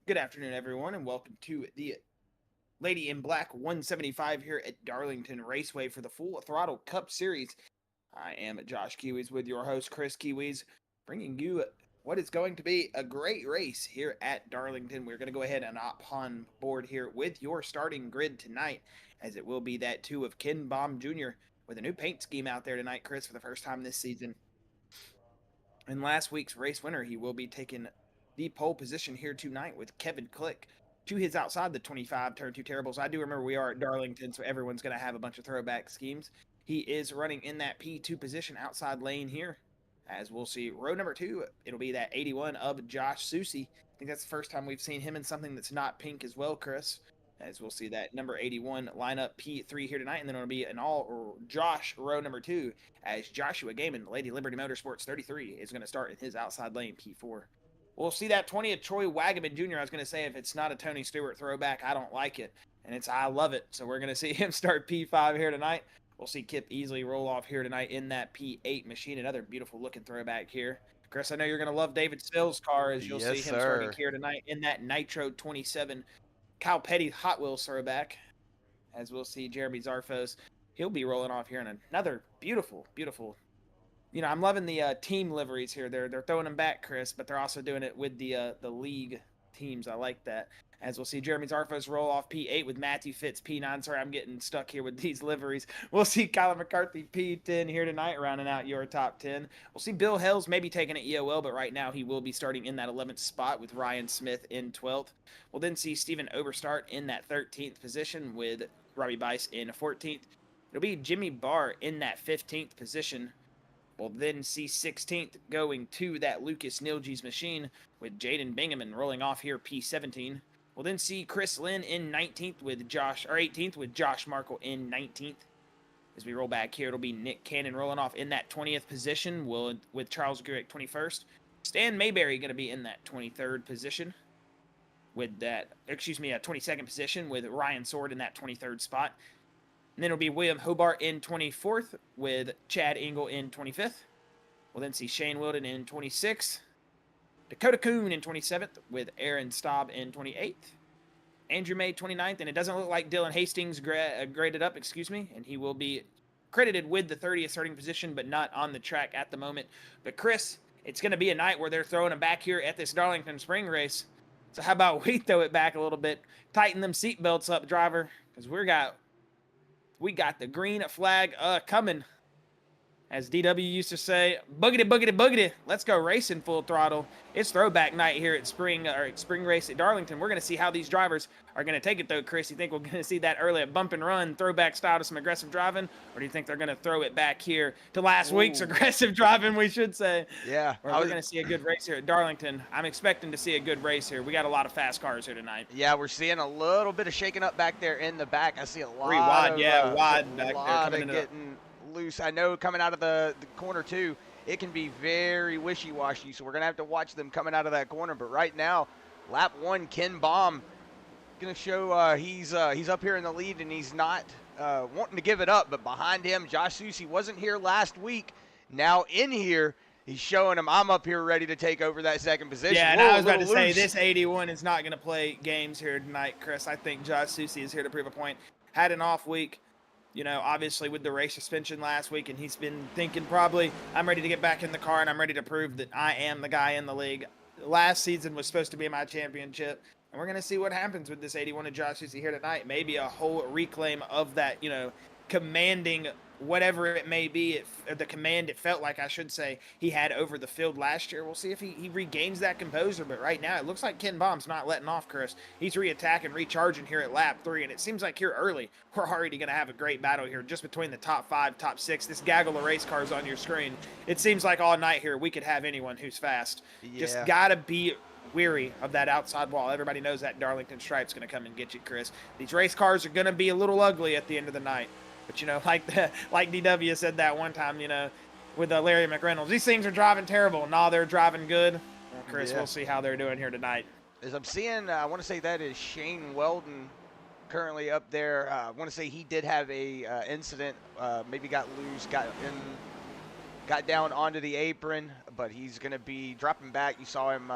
Good afternoon, everyone, and welcome to the Lady in Black 175 here at Darlington Raceway for the Full Throttle Cup Series. I am Josh Kiwis with your host, Chris Kiwis, bringing you what is going to be a great race here at Darlington. We're going to go ahead and hop on board here with your starting grid tonight, as it will be that two of Ken Baum Jr. with a new paint scheme out there tonight, Chris, for the first time this season. In last week's race winner, he will be taking the pole position here tonight with Kevin Click to his outside the 25 turn two terribles. I do remember we are at Darlington, so everyone's going to have a bunch of throwback schemes. He is running in that P2 position outside lane here. As we'll see, row number two, it'll be that 81 of Josh Susie. I think that's the first time we've seen him in something that's not pink as well, Chris. As we'll see that number 81 line up P3 here tonight, and then it'll be an all Josh row number two as Joshua Gaiman, Lady Liberty Motorsports 33, is going to start in his outside lane P4. We'll see that 20 of Troy Wagaman Jr. I was going to say, if it's not a Tony Stewart throwback, I don't like it. And I love it. So we're going to see him start P5 here tonight. We'll see Kip Easley roll off here tonight in that P8 machine. Another beautiful looking throwback here. Chris, I know you're going to love David Stills' car, as you'll see him starting here tonight in that Nitro 27 Kyle Petty Hot Wheels throwback. As we'll see Jeremy Zarfos, he'll be rolling off here in another beautiful, beautiful. I'm loving the team liveries here. They're throwing them back, Chris, but they're also doing it with the league teams. I like that. As we'll see Jeremy Zarfos roll off P8 with Matthew Fitz P9. Sorry, I'm getting stuck here with these liveries. We'll see Kyler McCarthy P10 here tonight, rounding out your top 10. We'll see Bill Hells maybe taking it EOL, but right now he will be starting in that 11th spot with Ryan Smith in 12th. We'll then see Steven Oberstart in that 13th position with Robbie Bice in 14th. It'll be Jimmy Barr in that 15th position. We'll then see 16th going to that Lucas Nilge's machine with Jaden Bingaman rolling off here P17. We'll then see Chris Lynn in 19th with 18th with Josh Markle in 19th. As we roll back here, it'll be Nick Cannon rolling off in that 20th position with Charles Gurick 21st. Stan Mayberry going to be in that 23rd position with 22nd position with Ryan Sword in that 23rd spot. And then it'll be William Hobart in 24th with Chad Engel in 25th. We'll then see Shane Wilden in 26th. Dakota Kuhn in 27th with Aaron Staub in 28th. Andrew May 29th, and it doesn't look like Dylan Hastings graded up, and he will be credited with the 30th starting position, but not on the track at the moment. But Chris, it's going to be a night where they're throwing him back here at this Darlington Spring Race. So how about we throw it back a little bit, tighten them seatbelts up, driver, because we got the green flag coming. As DW used to say, boogity, boogity, boogity. Let's go racing full throttle. It's throwback night here at spring race at Darlington. We're going to see how these drivers are going to take it, though, Chris. You think we're going to see that early bump and run, throwback style to some aggressive driving? Or do you think they're going to throw it back here to last week's aggressive driving, we should say? Yeah. Or we're going to see a good race here at Darlington. I'm expecting to see a good race here. We got a lot of fast cars here tonight. Yeah, we're seeing a little bit of shaking up back there in the back. I see a lot wide back there. Getting loose. I know coming out of the corner too, it can be very wishy-washy, so we're gonna have to watch them coming out of that corner. But right now, lap one, Ken Baum gonna show he's up here in the lead, and he's not wanting to give it up. But behind him, Josh Susie wasn't here last week. Now in here, he's showing him, I'm up here ready to take over that second position. Yeah, and I was about to say, this 81 is not going to play games here tonight, Chris. I think Josh Susie is here to prove a point. Had an off week, obviously with the race suspension last week, and he's been thinking probably, I'm ready to get back in the car, and I'm ready to prove that I am the guy in the league. Last season was supposed to be my championship, and we're going to see what happens with this 81 of Josh Susie here tonight. Maybe a whole reclaim of that, commanding whatever it may be, the command it felt like, I should say, he had over the field last year. We'll see if he regains that composure, but right now it looks like Ken Baum's not letting off, Chris. He's re-attacking, recharging here at lap 3, and it seems like here early, we're already going to have a great battle here just between the top 5, top 6. This gaggle of race cars on your screen, it seems like all night here we could have anyone who's fast. Yeah. Just got to be weary of that outside wall. Everybody knows that Darlington stripe's going to come and get you, Chris. These race cars are going to be a little ugly at the end of the night. But, like DW said that one time, with Larry McReynolds, these things are driving terrible. Nah, they're driving good. Well, Chris, We'll see how they're doing here tonight. As I'm seeing, I want to say that is Shane Weldon currently up there. I want to say he did have a incident, maybe got loose, got in got down onto the apron, but he's going to be dropping back. You saw him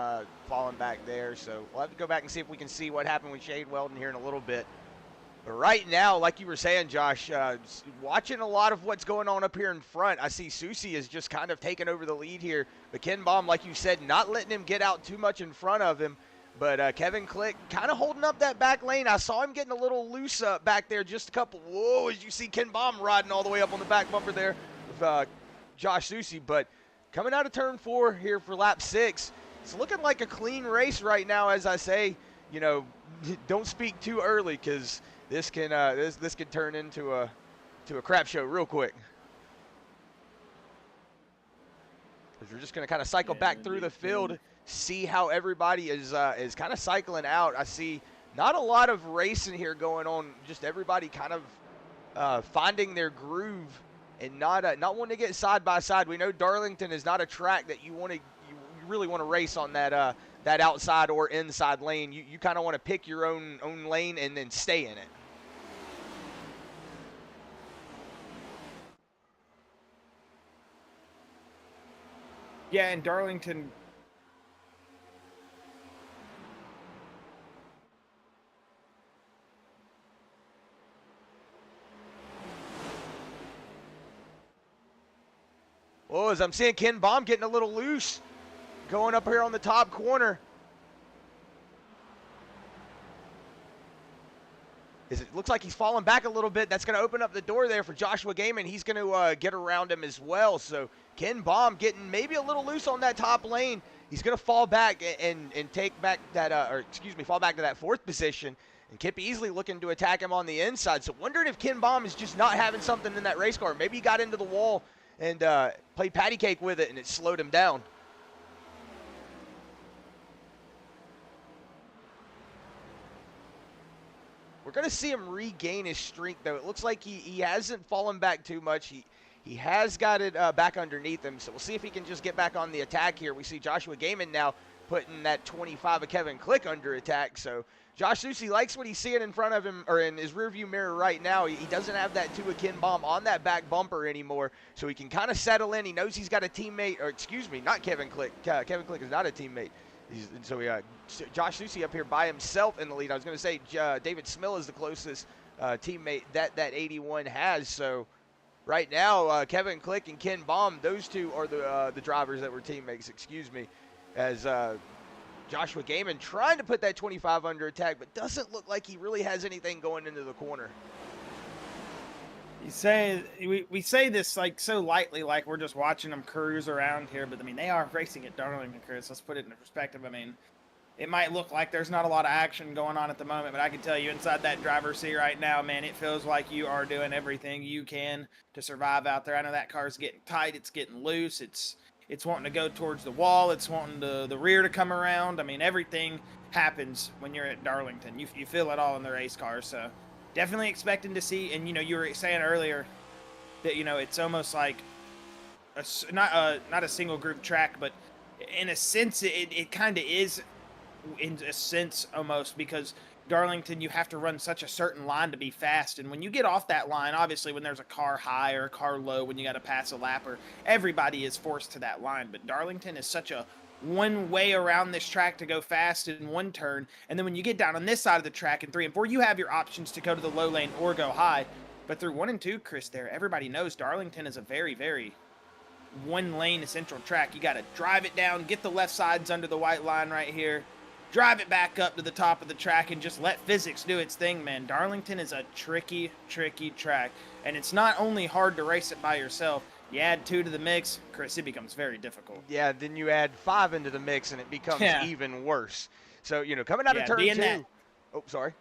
falling back there, so we'll have to go back and see if we can see what happened with Shade Weldon here in a little bit. But right now, like you were saying, Josh, watching a lot of what's going on up here in front, I see Susie is just kind of taking over the lead here. But Ken Baum, like you said, not letting him get out too much in front of him. But Kevin Click kind of holding up that back lane. I saw him getting a little loose back there, just a couple. Whoa, as you see Ken Baum riding all the way up on the back bumper there with Josh Susie. But coming out of turn 4 here for lap 6, it's looking like a clean race right now. As I say, you know, don't speak too early because this can this can turn into a crap show real quick. Because we're just going to kind of cycle back through the field, see how everybody is kind of cycling out. I see not a lot of racing here going on, just everybody kind of finding their groove and not wanting to get side by side. We know Darlington is not a track that you really want to race on that that outside or inside lane. You kind of want to pick your own lane and then stay in it. Yeah, and Darlington. Well, as I'm seeing Ken Baum getting a little loose, going up here on the top corner. It looks like he's falling back a little bit. That's going to open up the door there for Joshua Gaiman. He's going to get around him as well. So Ken Baum getting maybe a little loose on that top lane. He's going to fall back and take back that, fall back to that 4th position. And Kip Easley looking to attack him on the inside. So wondering if Ken Baum is just not having something in that race car. Maybe he got into the wall and played patty cake with it and it slowed him down. We're going to see him regain his strength, though. It looks like he hasn't fallen back too much. He has got it back underneath him, so we'll see if he can just get back on the attack here. We see Joshua Gaiman now putting that 25 of Kevin Click under attack. So Josh Susie likes what he's seeing in front of him, or in his rearview mirror right now. He doesn't have that 2 of Ken Baum on that back bumper anymore, so he can kind of settle in. He knows he's got a teammate, or excuse me, not Kevin Click. Kevin Click is not a teammate. Josh Susie up here by himself in the lead. I was going to say David Smill is the closest teammate that 81 has. So right now, Kevin Click and Ken Baum, those two are the drivers that were teammates, excuse me, as Joshua Gaiman trying to put that 25 under attack, but doesn't look like he really has anything going into the corner. We say this like so lightly, like we're just watching them cruise around here, but I mean they are racing at Darlington, Chris. Let's put it into perspective. I mean, it might look like there's not a lot of action going on at the moment, but I can tell you inside that driver's seat right now, man, it feels like you are doing everything you can to survive out there. I know that car's getting tight, it's getting loose, it's wanting to go towards the wall, it's wanting the rear to come around. I mean, everything happens when you're at Darlington. You feel it all in the race car, so definitely expecting to see. And you were saying earlier that it's almost like not a single group track, but in a sense it kind of is, in a sense almost, because Darlington, you have to run such a certain line to be fast, and when you get off that line, obviously when there's a car high or a car low, when you got to pass a lapper, everybody is forced to that line. But Darlington is such a one way around this track to go fast in one turn, and then when you get down on this side of the track in 3 and 4, you have your options to go to the low lane or go high. But through 1 and 2, Chris, there, everybody knows Darlington is a very, very one lane essential track. You got to drive it down, get the left sides under the white line right here, drive it back up to the top of the track, and just let physics do its thing, man. Darlington is a tricky, tricky track, and it's not only hard to race it by yourself. You add 2 to the mix, Chris, it becomes very difficult. Yeah, then you add 5 into the mix, and it becomes even worse. So, coming out of turn 2.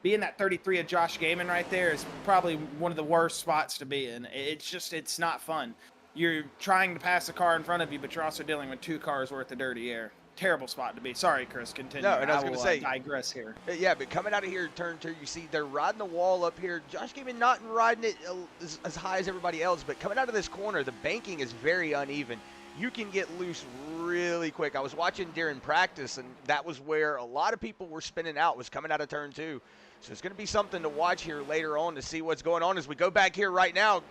Being that 33 of Josh Gaiman right there is probably one of the worst spots to be in. It's not fun. You're trying to pass a car in front of you, but you're also dealing with 2 cars worth of dirty air. Terrible spot to be. Sorry, Chris, continue. No, and I was going to say, digress here. Yeah, but coming out of here, turn 2, you see they're riding the wall up here. Josh Gaiman not riding it as high as everybody else, but coming out of this corner, the banking is very uneven. You can get loose really quick. I was watching during practice, and that was where a lot of people were spinning out, was coming out of turn 2. So it's going to be something to watch here later on to see what's going on as we go back here right now.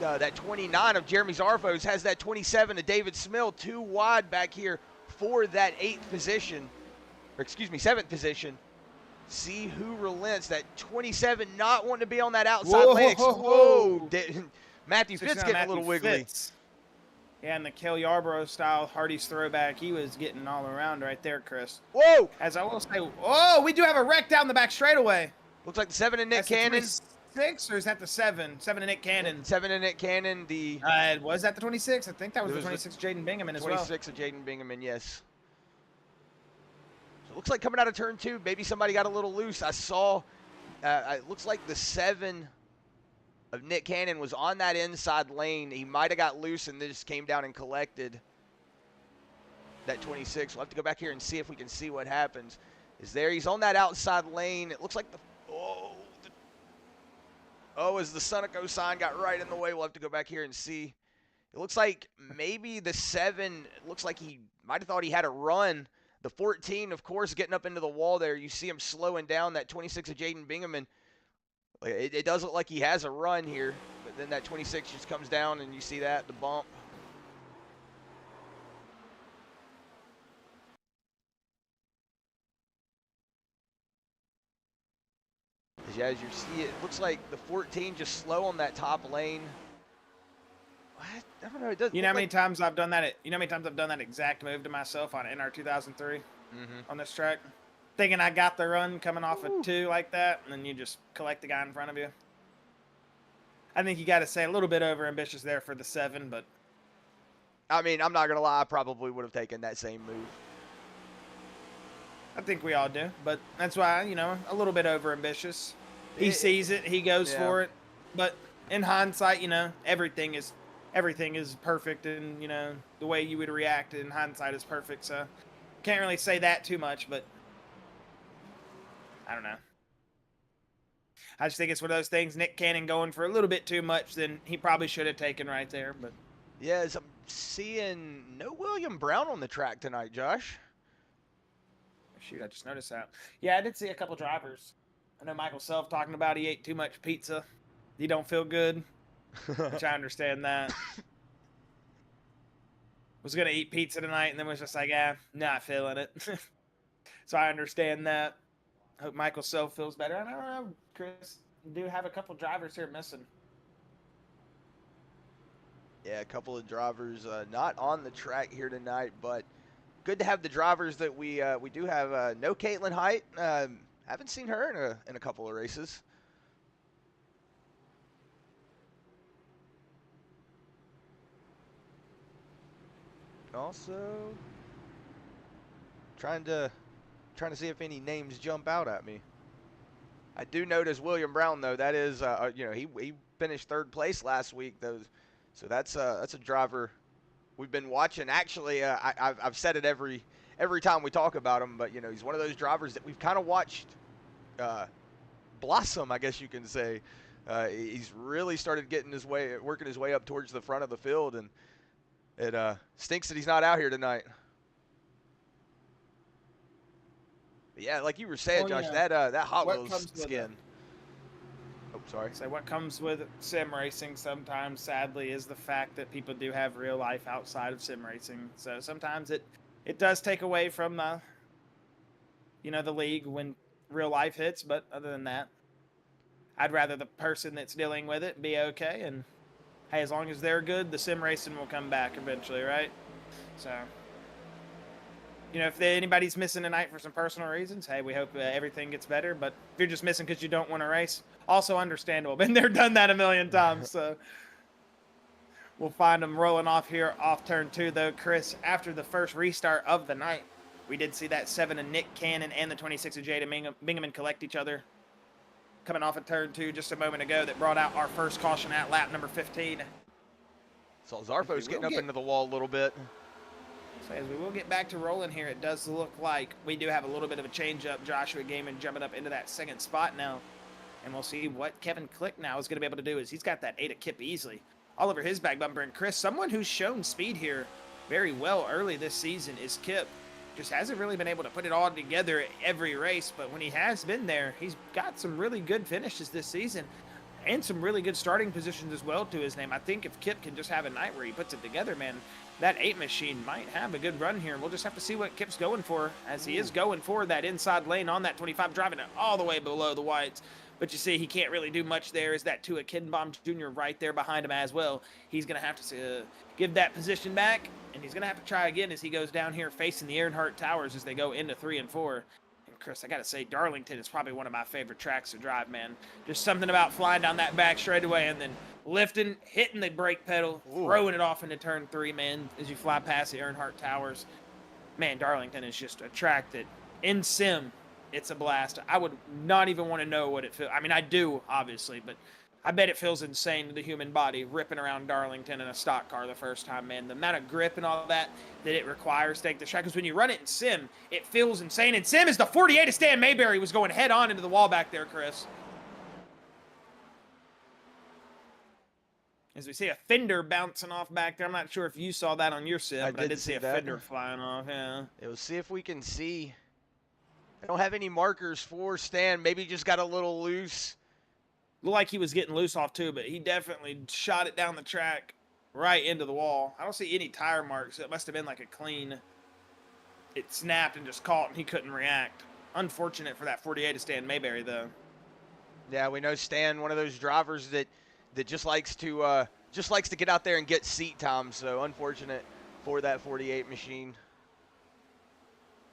that 29 of Jeremy Zarfos has that 27 of David Smill, too wide back here for that 8th position, or excuse me, 7th position. See who relents. That 27 not wanting to be on that outside lane. Whoa. Matthew Fitz getting a little wiggly. Yeah, and the Cale Yarborough style Hardy's throwback, he was getting all around right there, Chris. Whoa! As I will say, oh, we do have a wreck down the back straightaway. Looks like the 7 of Nick Cannon. 6 or is that the 7? 7 of Nick Cannon. 7 of Nick Cannon. Was that the 26? I think that was the 26 of Jaden Bingaman as well. 26 of Jaden Bingaman, yes. So it looks like coming out of turn 2, maybe somebody got a little loose. I saw, it looks like the 7 of Nick Cannon was on that inside lane. He might have got loose and just came down and collected that 26. We'll have to go back here and see if we can see what happens. Is there? He's on that outside lane. It looks like as the Sunoco sign got right in the way, we'll have to go back here and see. It looks like maybe the 7, it looks like he might have thought he had a run. The 14, of course, getting up into the wall there. You see him slowing down that 26 of Jaden Bingaman. It does look like he has a run here, but then that 26 just comes down, and you see that, the bump. As you see, it looks like the 14 just slow on that top lane. What? I don't know. It doesn't. You know how many times I've done that? You know how many times I've done that exact move to myself on NR 2003 on this track, thinking I got the run coming off of 2 like that, and then you just collect the guy in front of you. I think you got to say a little bit over ambitious there for the 7, but I mean, I'm not gonna lie. I probably would have taken that same move. I think we all do, but that's why, a little bit over ambitious. He sees it, he goes for it, but in hindsight, everything is perfect, and the way you would react in hindsight is perfect. So can't really say that too much, but I don't know. I just think it's one of those things. Nick Cannon going for a little bit too much than he probably should have taken right there. But yeah, I'm seeing no William Brown on the track tonight, Josh. Shoot, I just noticed that. Yeah, I did see a couple drivers. I know Michael Self talking about he ate too much pizza. He don't feel good, which I understand that. Was going to eat pizza tonight and then was just like, not feeling it. So I understand that. Hope Michael Self feels better. I don't know, Chris. You do have a couple drivers here missing. Yeah, a couple of drivers not on the track here tonight, but good to have the drivers that we do have. No Caitlin Height. Haven't seen her in a couple of races. Also, trying to see if any names jump out at me. I do notice William Brown though. That is, he finished 3rd place last week though, so that's a driver we've been watching. Actually, I've said it every time we talk about him, but he's one of those drivers that we've kind of watched blossom, I guess you can say. He's really started working his way up towards the front of the field, and it stinks that he's not out here tonight. But yeah, like you were saying, Josh, that Hot Wheels skin. Oh, sorry. So what comes with sim racing sometimes, sadly, is the fact that people do have real life outside of sim racing. So sometimes it does take away from the league when real life hits. But other than that, I'd rather the person that's dealing with it be okay. And hey, as long as they're good, the sim racing will come back eventually, right? So, if anybody's missing tonight for some personal reasons, hey, we hope everything gets better. But if you're just missing because you don't want to race, also understandable. Been there, done that a million times. So we'll find them rolling off here off turn 2, though. Chris, after the first restart of the night, we did see that 7 of Nick Cannon and the 26 of Jaden Bingaman collect each other. Coming off of turn 2 just a moment ago, that brought out our first caution at lap number 15. So Zarfo's getting up into the wall a little bit. So as we will get back to rolling here, it does look like we do have a little bit of a change-up. Joshua Gaiman jumping up into that 2nd spot now. And we'll see what Kevin Click now is going to be able to do, is he's got that 8 of Kip easily all over his back bumper. And Chris, someone who's shown speed here very well early this season is Kip. Just hasn't really been able to put it all together every race, but when he has been there, he's got some really good finishes this season. and some really good starting positions as well to his name. I think if Kip can just have a night where he puts it together, man, that 8 machine might have a good run here. We'll just have to see what Kip's going for, as he is going for that inside lane on that 25, driving it all the way below the whites. But you see, he can't really do much there. Is that Tua Kinbaum Jr. right there behind him as well? He's going to have to give that position back, and he's going to have to try again as he goes down here facing the Earnhardt Towers as they go into 3 and 4. Chris, I got to say, Darlington is probably one of my favorite tracks to drive, man. Just something about flying down that back straightaway and then lifting, hitting the brake pedal, throwing it off into turn 3, man, as you fly past the Earnhardt Towers. Man, Darlington is just a track that, in sim, it's a blast. I would not even want to know what it feels. I mean, I do, obviously, but I bet it feels insane to the human body ripping around Darlington in a stock car the first time, man. The amount of grip and all that it requires to take the track. Because when you run it in sim, it feels insane. And sim is the 48 of Stan Mayberry was going head on into the wall back there, Chris. As we see a fender bouncing off back there. I'm not sure if you saw that on your sim, but I did see a fender flying off, yeah. We'll see if we can see. I don't have any markers for Stan. Maybe just got a little loose. Looked like he was getting loose off too, but he definitely shot it down the track right into the wall. I don't see any tire marks. It must have been like a clean. It snapped and just caught, and he couldn't react. Unfortunate for that 48 of Stan Mayberry, though. Yeah, we know Stan, one of those drivers that just likes to get out there and get seat time. So unfortunate for that 48 machine.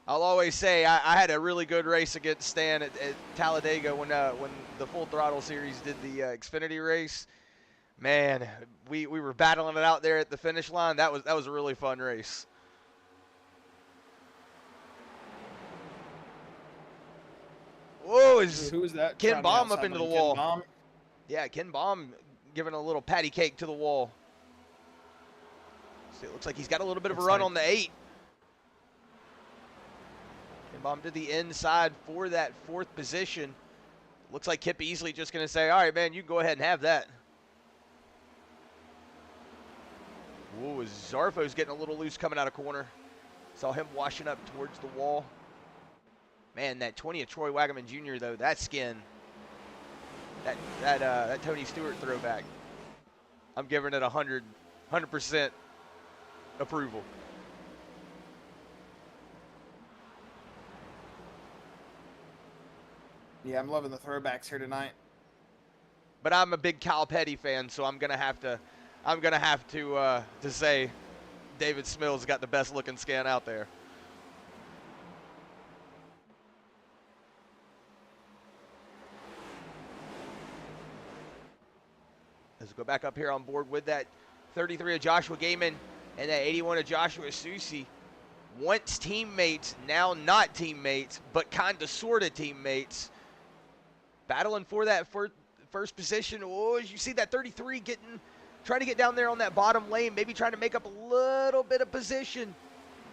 I'll always say I had a really good race against Stan at Talladega when the Full Throttle Series did the Xfinity race. Man, we were battling it out there at the finish line. That was a really fun race. Whoa, who was that? Ken Baum up into the wall. Baum? Yeah, Ken Baum giving a little patty cake to the wall. See, it looks like he's got a little bit of a run on the 8. Baum to the inside for that 4th position. Looks like Kip Easley just going to say, all right, man, you can go ahead and have that. Whoa, Zarfo's getting a little loose coming out of corner. Saw him washing up towards the wall. Man, that 20 of Troy Wagaman Jr., though, that skin, that Tony Stewart throwback, I'm giving it 100% approval. Yeah, I'm loving the throwbacks here tonight. But I'm a big Cal Petty fan, so I'm gonna have to say David Smill's got the best looking scan out there. Let's go back up here on board with that 33 of Joshua Gaiman and that 81 of Joshua Susi. Once teammates, now not teammates, but kind of sort of teammates. Battling for that first position. Oh, you see that 33 trying to get down there on that bottom lane, maybe trying to make up a little bit of position.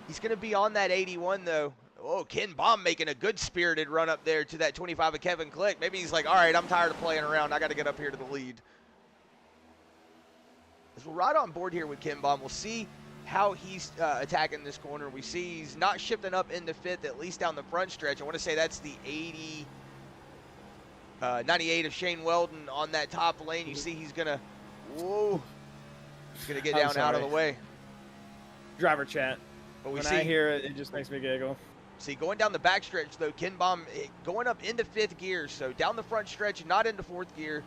He's going to be on that 81, though. Oh, Ken Baum making a good spirited run up there to that 25 of Kevin Click. Maybe he's like, all right, I'm tired of playing around. I got to get up here to the lead. As we're right on board here with Ken Baum, we'll see how he's attacking this corner. We see he's not shifting up into 5th, at least down the front stretch. I want to say that's the 98 of Shane Weldon on that top lane. You see he's going to, he's going to get down out of the way. Driver chat. But when I hear it, it just makes me giggle. See, going down the back stretch, though, Ken Baum going up into 5th gear. So down the front stretch, not into 4th gear,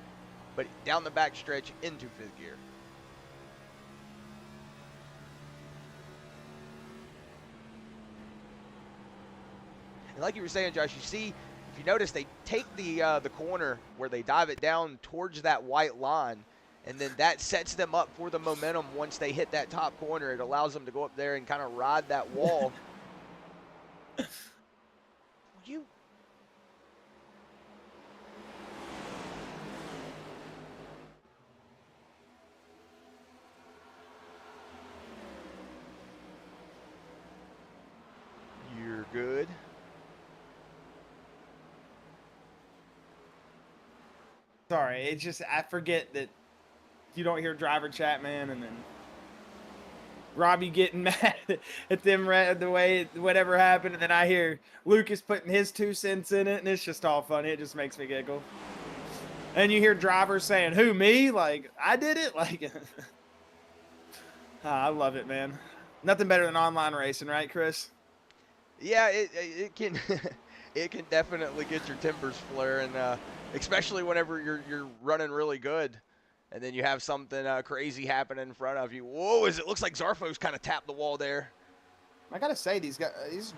but down the back stretch into 5th gear. And like you were saying, Josh, you see, if you notice, they take the corner where they dive it down towards that white line, and then that sets them up for the momentum once they hit that top corner. It allows them to go up there and kind of ride that wall. You're good. Sorry, it's just I forget that you don't hear driver chat, man, and then Robbie getting mad at them the way whatever happened, and then I hear Lucas putting his 2 cents in it, and it's just all funny. It just makes me giggle. And you hear drivers saying, "Who, me?" Like, I did it. Like, I love it, man. Nothing better than online racing, right, Chris? Yeah, it can it can definitely get your timbers flaring, especially whenever you're running really good, and then you have something crazy happen in front of you. Whoa! It looks like Zarfo's kind of tapped the wall there. I gotta say, these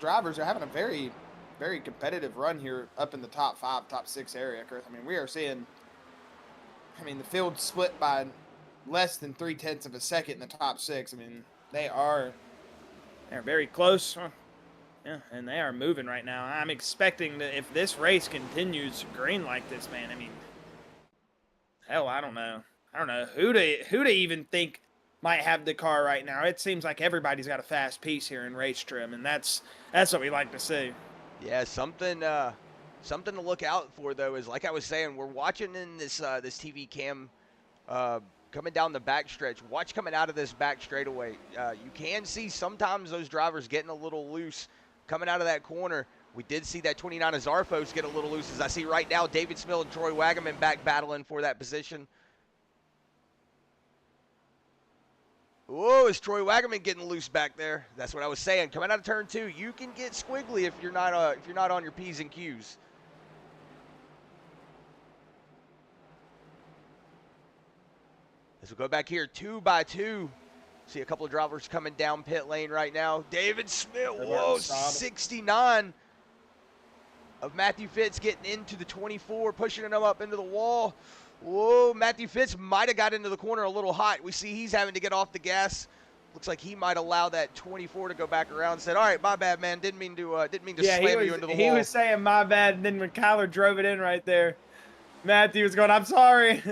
drivers are having a very, very competitive run here up in the top 5, top 6 area, Chris. I mean, we are seeing. I mean, the field split by less than 0.3 of a second in the top 6. I mean, they're very close. Yeah, and they are moving right now. I'm expecting that if this race continues green like this, man, I mean, hell, I don't know. I don't know who to even think might have the car right now. It seems like everybody's got a fast piece here in race trim, and that's what we like to see. Yeah, something to look out for though is, like I was saying, we're watching in this this TV cam coming down the backstretch. Watch coming out of this back straightaway. You can see sometimes those drivers getting a little loose coming out of that corner. We did see that 29 of Zarfos get a little loose, as I see right now David Smith and Troy Wagaman back battling for that position. Whoa, is Troy Wagaman getting loose back there? That's what I was saying. Coming out of turn 2, you can get squiggly if you're not on your P's and Q's. As we go back here, 2 by 2. See a couple of drivers coming down pit lane right now. David Smith, whoa, 69 of Matthew Fitz getting into the 24, pushing him up into the wall. Whoa, Matthew Fitz might have got into the corner a little hot. We see he's having to get off the gas. Looks like he might allow that 24 to go back around and said, "All right, my bad, man. Didn't mean to slam you into the wall." He was saying my bad, and then when Kyler drove it in right there, Matthew was going, "I'm sorry."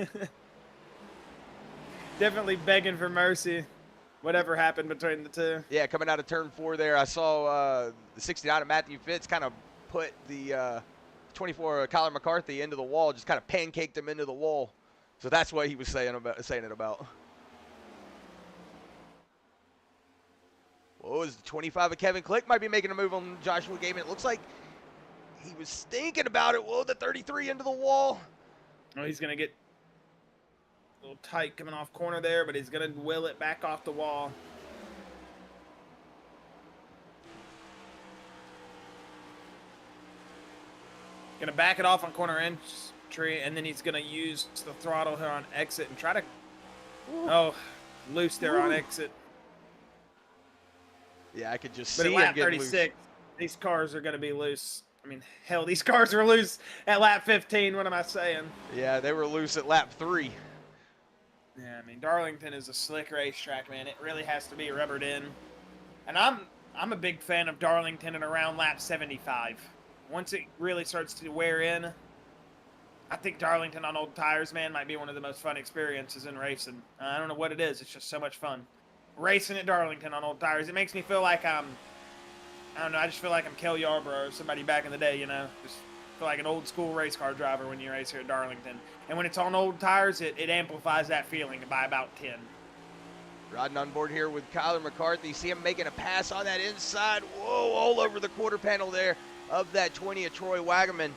Definitely begging for mercy. Whatever happened between the two. Yeah, coming out of turn 4 there, I saw the 69 of Matthew Fitz kind of put the 24 of Kyler McCarthy into the wall, just kind of pancaked him into the wall. So that's what he was saying it about. Whoa, is the 25 of Kevin Click might be making a move on Joshua Gaiman. It looks like he was thinking about it. Whoa, the 33 into the wall. Oh, he's going to get a little tight coming off corner there, but he's going to will it back off the wall. Going to back it off on corner entry, and then he's going to use the throttle here on exit and try to... Oh, loose there on exit. Yeah, I could just see him lap getting 36, loose. These cars are going to be loose. I mean, hell, these cars are loose at lap 15. What am I saying? Yeah, they were loose at lap 3. Yeah, I mean, Darlington is a slick racetrack, man. It really has to be rubbered in. And I'm a big fan of Darlington at around lap 75. Once it really starts to wear in, I think Darlington on old tires, man, might be one of the most fun experiences in racing. I don't know what it is. It's just so much fun. Racing at Darlington on old tires. It makes me feel like I don't know, I just feel like I'm Kel Yarborough or somebody back in the day, you know? Just feel like an old school race car driver when you race here at Darlington. And when it's on old tires, it amplifies that feeling by about 10. Riding on board here with Kyler McCarthy. See him making a pass on that inside. Whoa, all over the quarter panel there of that 20 of Troy Wagaman.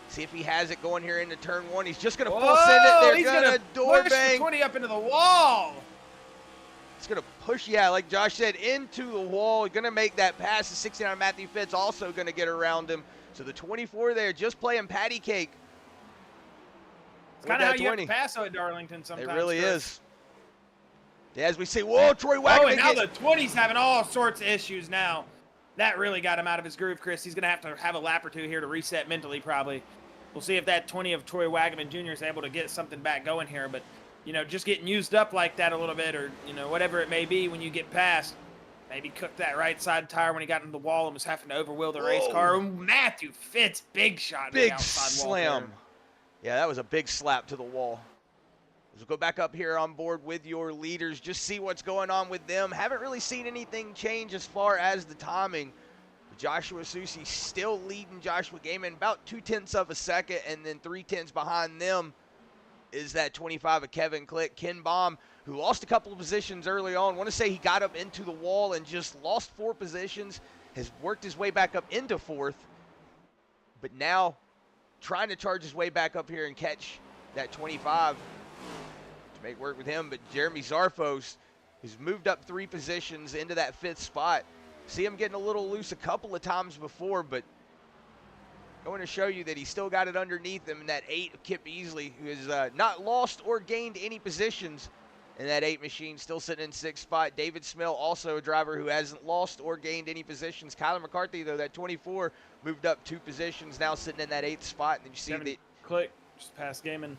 See if he has it going here into turn 1. He's just going to full send it. They're going to door bang. 20 up into the wall. It's going to push, yeah, like Josh said, into the wall. Going to make that pass. The 69 Matthew Fitz also going to get around him. So the 24 there just playing patty cake. It's kind of how you have to pass at Darlington sometimes. It really is. Yeah, as we see, whoa, Troy Wagaman. Oh, and now the 20's having all sorts of issues now. That really got him out of his groove, Chris. He's going to have a lap or two here to reset mentally, probably. We'll see if that 20 of Troy Wagaman Jr. is able to get something back going here. But, you know, just getting used up like that a little bit, or, you know, whatever it may be when you get past. Maybe cooked that right side tire when he got into the wall and was having to overwheel the race car. Matthew Fitz, big shot. Big slam. Yeah, that was a big slap to the wall. We'll go back up here on board with your leaders. Just see what's going on with them. Haven't really seen anything change as far as the timing. Joshua Susi still leading Joshua Gaiman about 0.2 of a second, and then 0.3 behind them is that 25 of Kevin Click. Ken Baum, who lost a couple of positions early on. I want to say he got up into the wall and just lost 4 positions, has worked his way back up into 4th, but now trying to charge his way back up here and catch that 25 to make work with him. But Jeremy Zarfos has moved up 3 positions into that 5th spot. See him getting a little loose a couple of times before, but going to show you that he still got it underneath him in that 8 of Kip Easley, who has not lost or gained any positions in that 8 machine, still sitting in 6th spot. David Smill, also a driver who hasn't lost or gained any positions. Kyler McCarthy, though, that 24, moved up 2 positions, now sitting in that 8th spot. And then you see that. Click, just past Gaiman.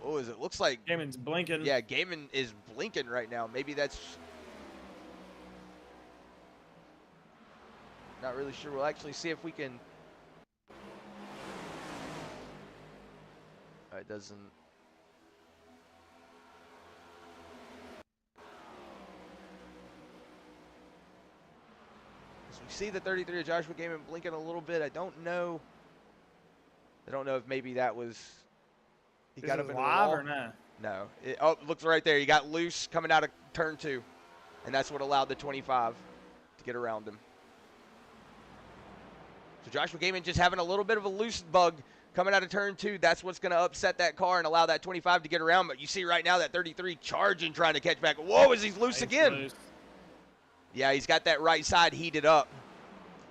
Oh, is it? Looks like Gaiman's blinking. Yeah, Gaiman is blinking right now. Maybe that's. Not really sure. We'll actually see if we can. It doesn't. So we see the 33 of Joshua Gaiman blinking a little bit. I don't know if maybe that was. He got up in the wall or no? No. Looks right there. He got loose coming out of turn 2, and that's what allowed the 25 to get around him. So Joshua Gaiman just having a little bit of a loose bug coming out of turn 2. That's what's going to upset that car and allow that 25 to get around. But you see right now that 33 charging, trying to catch back. Whoa, is he loose again? Loose. Yeah, he's got that right side heated up.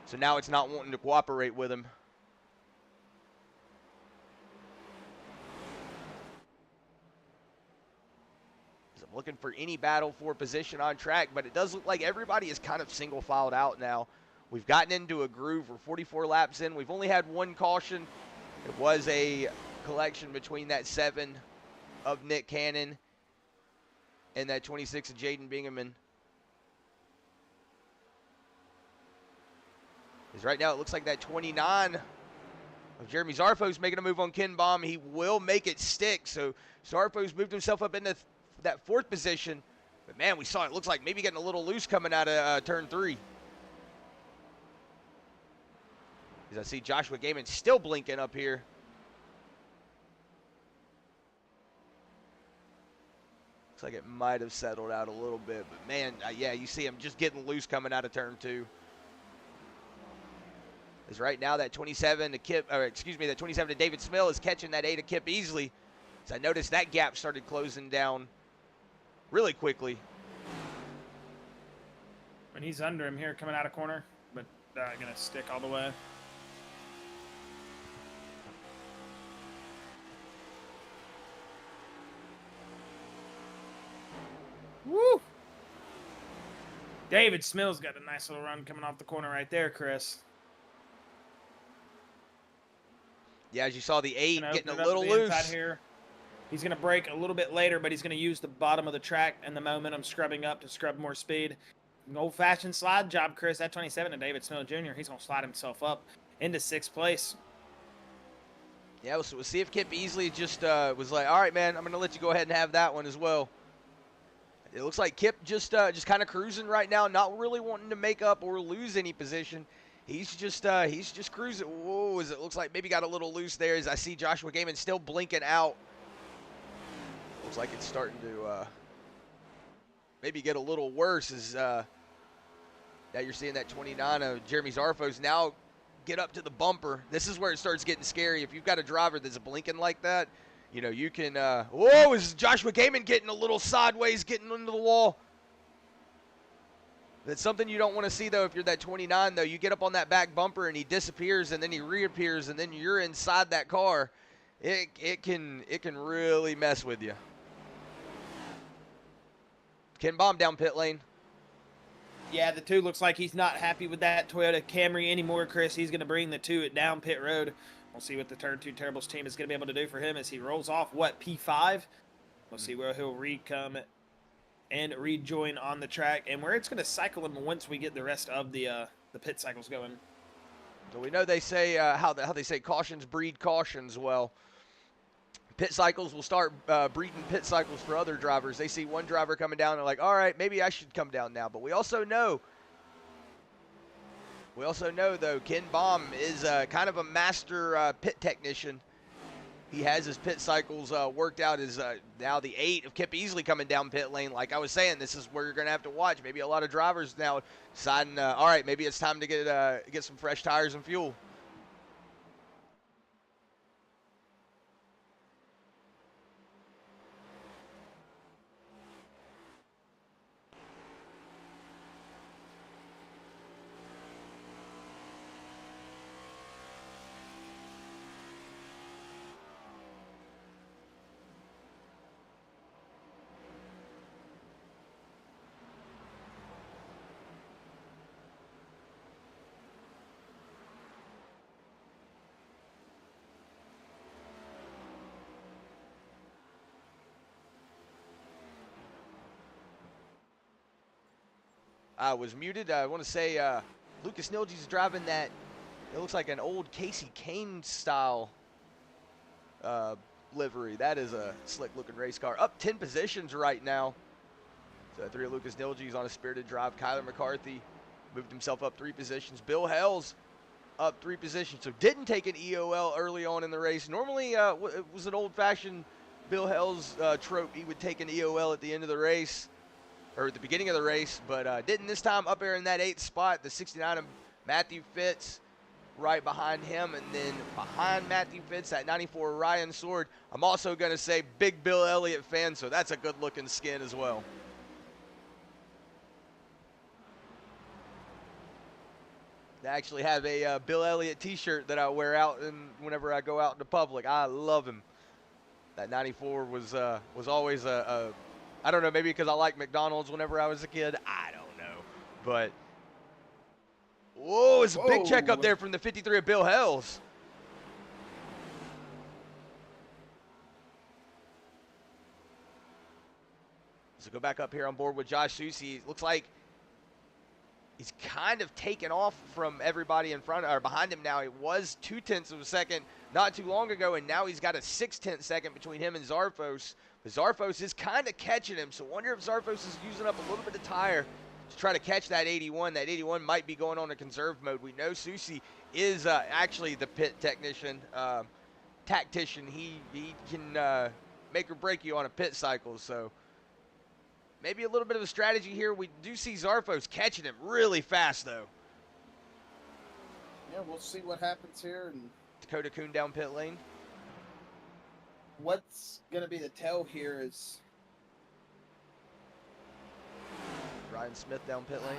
So now it's not wanting to cooperate with him. I'm looking for any battle for position on track, but it does look like everybody is kind of single filed out now. We've gotten into a groove. We're 44 laps in. We've only had 1 caution. It was a collection between that 7 of Nick Cannon and that 26 of Jaden Bingaman. Because right now it looks like that 29 of Jeremy Zarfos making a move on Ken Baum. He will make it stick. So Zarfos moved himself up into that 4th position. But, man, we saw it looks like maybe getting a little loose coming out of turn 3. As I see Joshua Gaiman still blinking up here. Looks like it might have settled out a little bit. But, man, yeah, you see him just getting loose coming out of turn 2. As right now that 27 to that 27 to David Smill is catching that 8 of Kip Easley. As I noticed that gap started closing down really quickly. When he's under him here coming out of corner, but going to stick all the way. Woo! David Smill's got a nice little run coming off the corner right there, Chris. Yeah, as you saw the 8 getting a little the loose. Here. He's going to brake a little bit later, but he's going to use the bottom of the track and the momentum scrubbing up to scrub more speed. An old-fashioned slide job, Chris. That 27 to David Smill Jr., he's going to slide himself up into 6th place. Yeah, we'll see if Kip Easley just was like, all right, man, I'm going to let you go ahead and have that one as well. It looks like Kip just kind of cruising right now, not really wanting to make up or lose any position. He's just cruising. Whoa, as it looks like maybe got a little loose there as I see Joshua Gaiman still blinking out. Looks like it's starting to maybe get a little worse as now you're seeing that 29 of Jeremy Zarfos now get up to the bumper. This is where it starts getting scary. If you've got a driver that's blinking like that, you know, you can whoa, is Joshua Gaiman getting a little sideways, getting into the wall? That's something you don't want to see, though, if you're that 29, though. You get up on that back bumper, and he disappears, and then he reappears, and then you're inside that car. It can really mess with you. Ken Baum down pit lane. Yeah, the 2 looks like he's not happy with that Toyota Camry anymore, Chris. He's going to bring the 2 down pit road. We'll see what the Turn 2 Terribles team is going to be able to do for him as he rolls off, P5. We'll see where he'll recome and rejoin on the track and where it's going to cycle him once we get the rest of the pit cycles going. So we know they say how they say cautions breed cautions. Well, pit cycles will start breeding pit cycles for other drivers. They see one driver coming down, they're like, all right, maybe I should come down now. But we also know though, Ken Baum is kind of a master pit technician. He has his pit cycles worked out. Is now the 8 of Kip Easley coming down pit lane. Like I was saying, this is where you're going to have to watch. Maybe a lot of drivers now deciding, all right, maybe it's time to get some fresh tires and fuel. I was muted. I want to say Lucas Nilge's driving that. It looks like an old Casey Kane style livery. That is a slick looking race car. Up 10 positions right now. So 3 of Lucas Nilge's on a spirited drive. Kyler McCarthy moved himself up 3 positions. Bill Hell's up 3 positions. So didn't take an EOL early on in the race. Normally it was an old fashioned Bill Hell's trope. He would take an EOL at the end of the race, or at the beginning of the race, but didn't this time. Up there in that 8th spot, the 69 of Matthew Fitz right behind him, and then behind Matthew Fitz, that 94 Ryan Sword. I'm also going to say big Bill Elliott fan, so that's a good-looking skin as well. I actually have a Bill Elliott t-shirt that I wear out whenever I go out in the public. I love him. That 94 was always I don't know, maybe because I like McDonald's whenever I was a kid. I don't know. But, whoa, it's a big check up there from the 53 of Bill Hells. So go back up here on board with Josh Susi. It looks like he's kind of taken off from everybody in front or behind him now. It was 0.2 of a second not too long ago, and now he's got a 0.6 second between him and Zarfos. But Zarfos is kind of catching him, so wonder if Zarfos is using up a little bit of tire to try to catch that 81. That 81 might be going on a conserve mode. We know Susi is actually the pit technician, tactician. He can make or break you on a pit cycle, so maybe a little bit of a strategy here. We do see Zarfos catching him really fast, though. Yeah, we'll see what happens here. And Dakota Kuhn down pit lane. what's going to be the tell here is Ryan Smith down pit lane.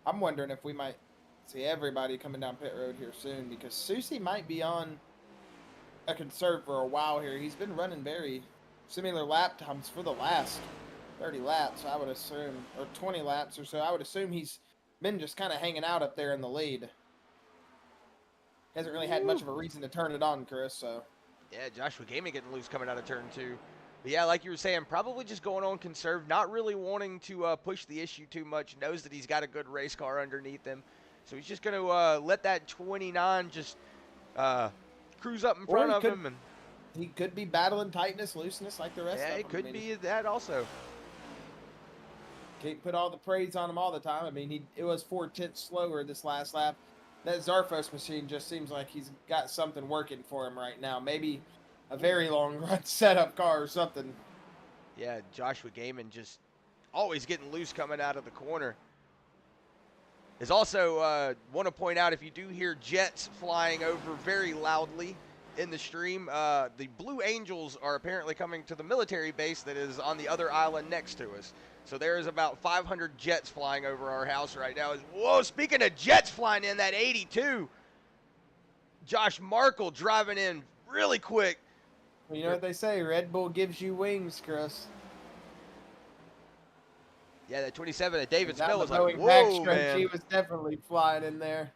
I'm wondering if we might see everybody coming down pit road here soon, because Susi might be on a conserve for a while here. He's been running very similar lap times for the last 30 laps, I would assume, or 20 laps or so. I would assume he's been just kind of hanging out up there in the lead. Hasn't really had much of a reason to turn it on, Chris, so. Yeah, Joshua Gaiman getting loose coming out of turn 2. But yeah, like you were saying, probably just going on conserve, not really wanting to push the issue too much, knows that he's got a good race car underneath him. So he's just going to let that 29 just cruise up in front of him. And he could be battling tightness, looseness like the rest of them. yeah, it could be that also. Can't put all the praise on him all the time. I mean, it was 4/10 slower this last lap. That Zarfos machine just seems like he's got something working for him right now. Maybe a very long run setup car or something. Yeah, Joshua Gaiman just always getting loose coming out of the corner. Is also want to point out, if you do hear jets flying over very loudly in the stream, the Blue Angels are apparently coming to the military base that is on the other island next to us. So there is about 500 jets flying over our house right now. Whoa, speaking of jets flying in, that 82, Josh Markle driving in really quick. Well, you know what they say, Red Bull gives you wings, Chris. Yeah, that 27 at David Down Spill the was like, Boeing whoa, backstretch, man. he was definitely flying in there.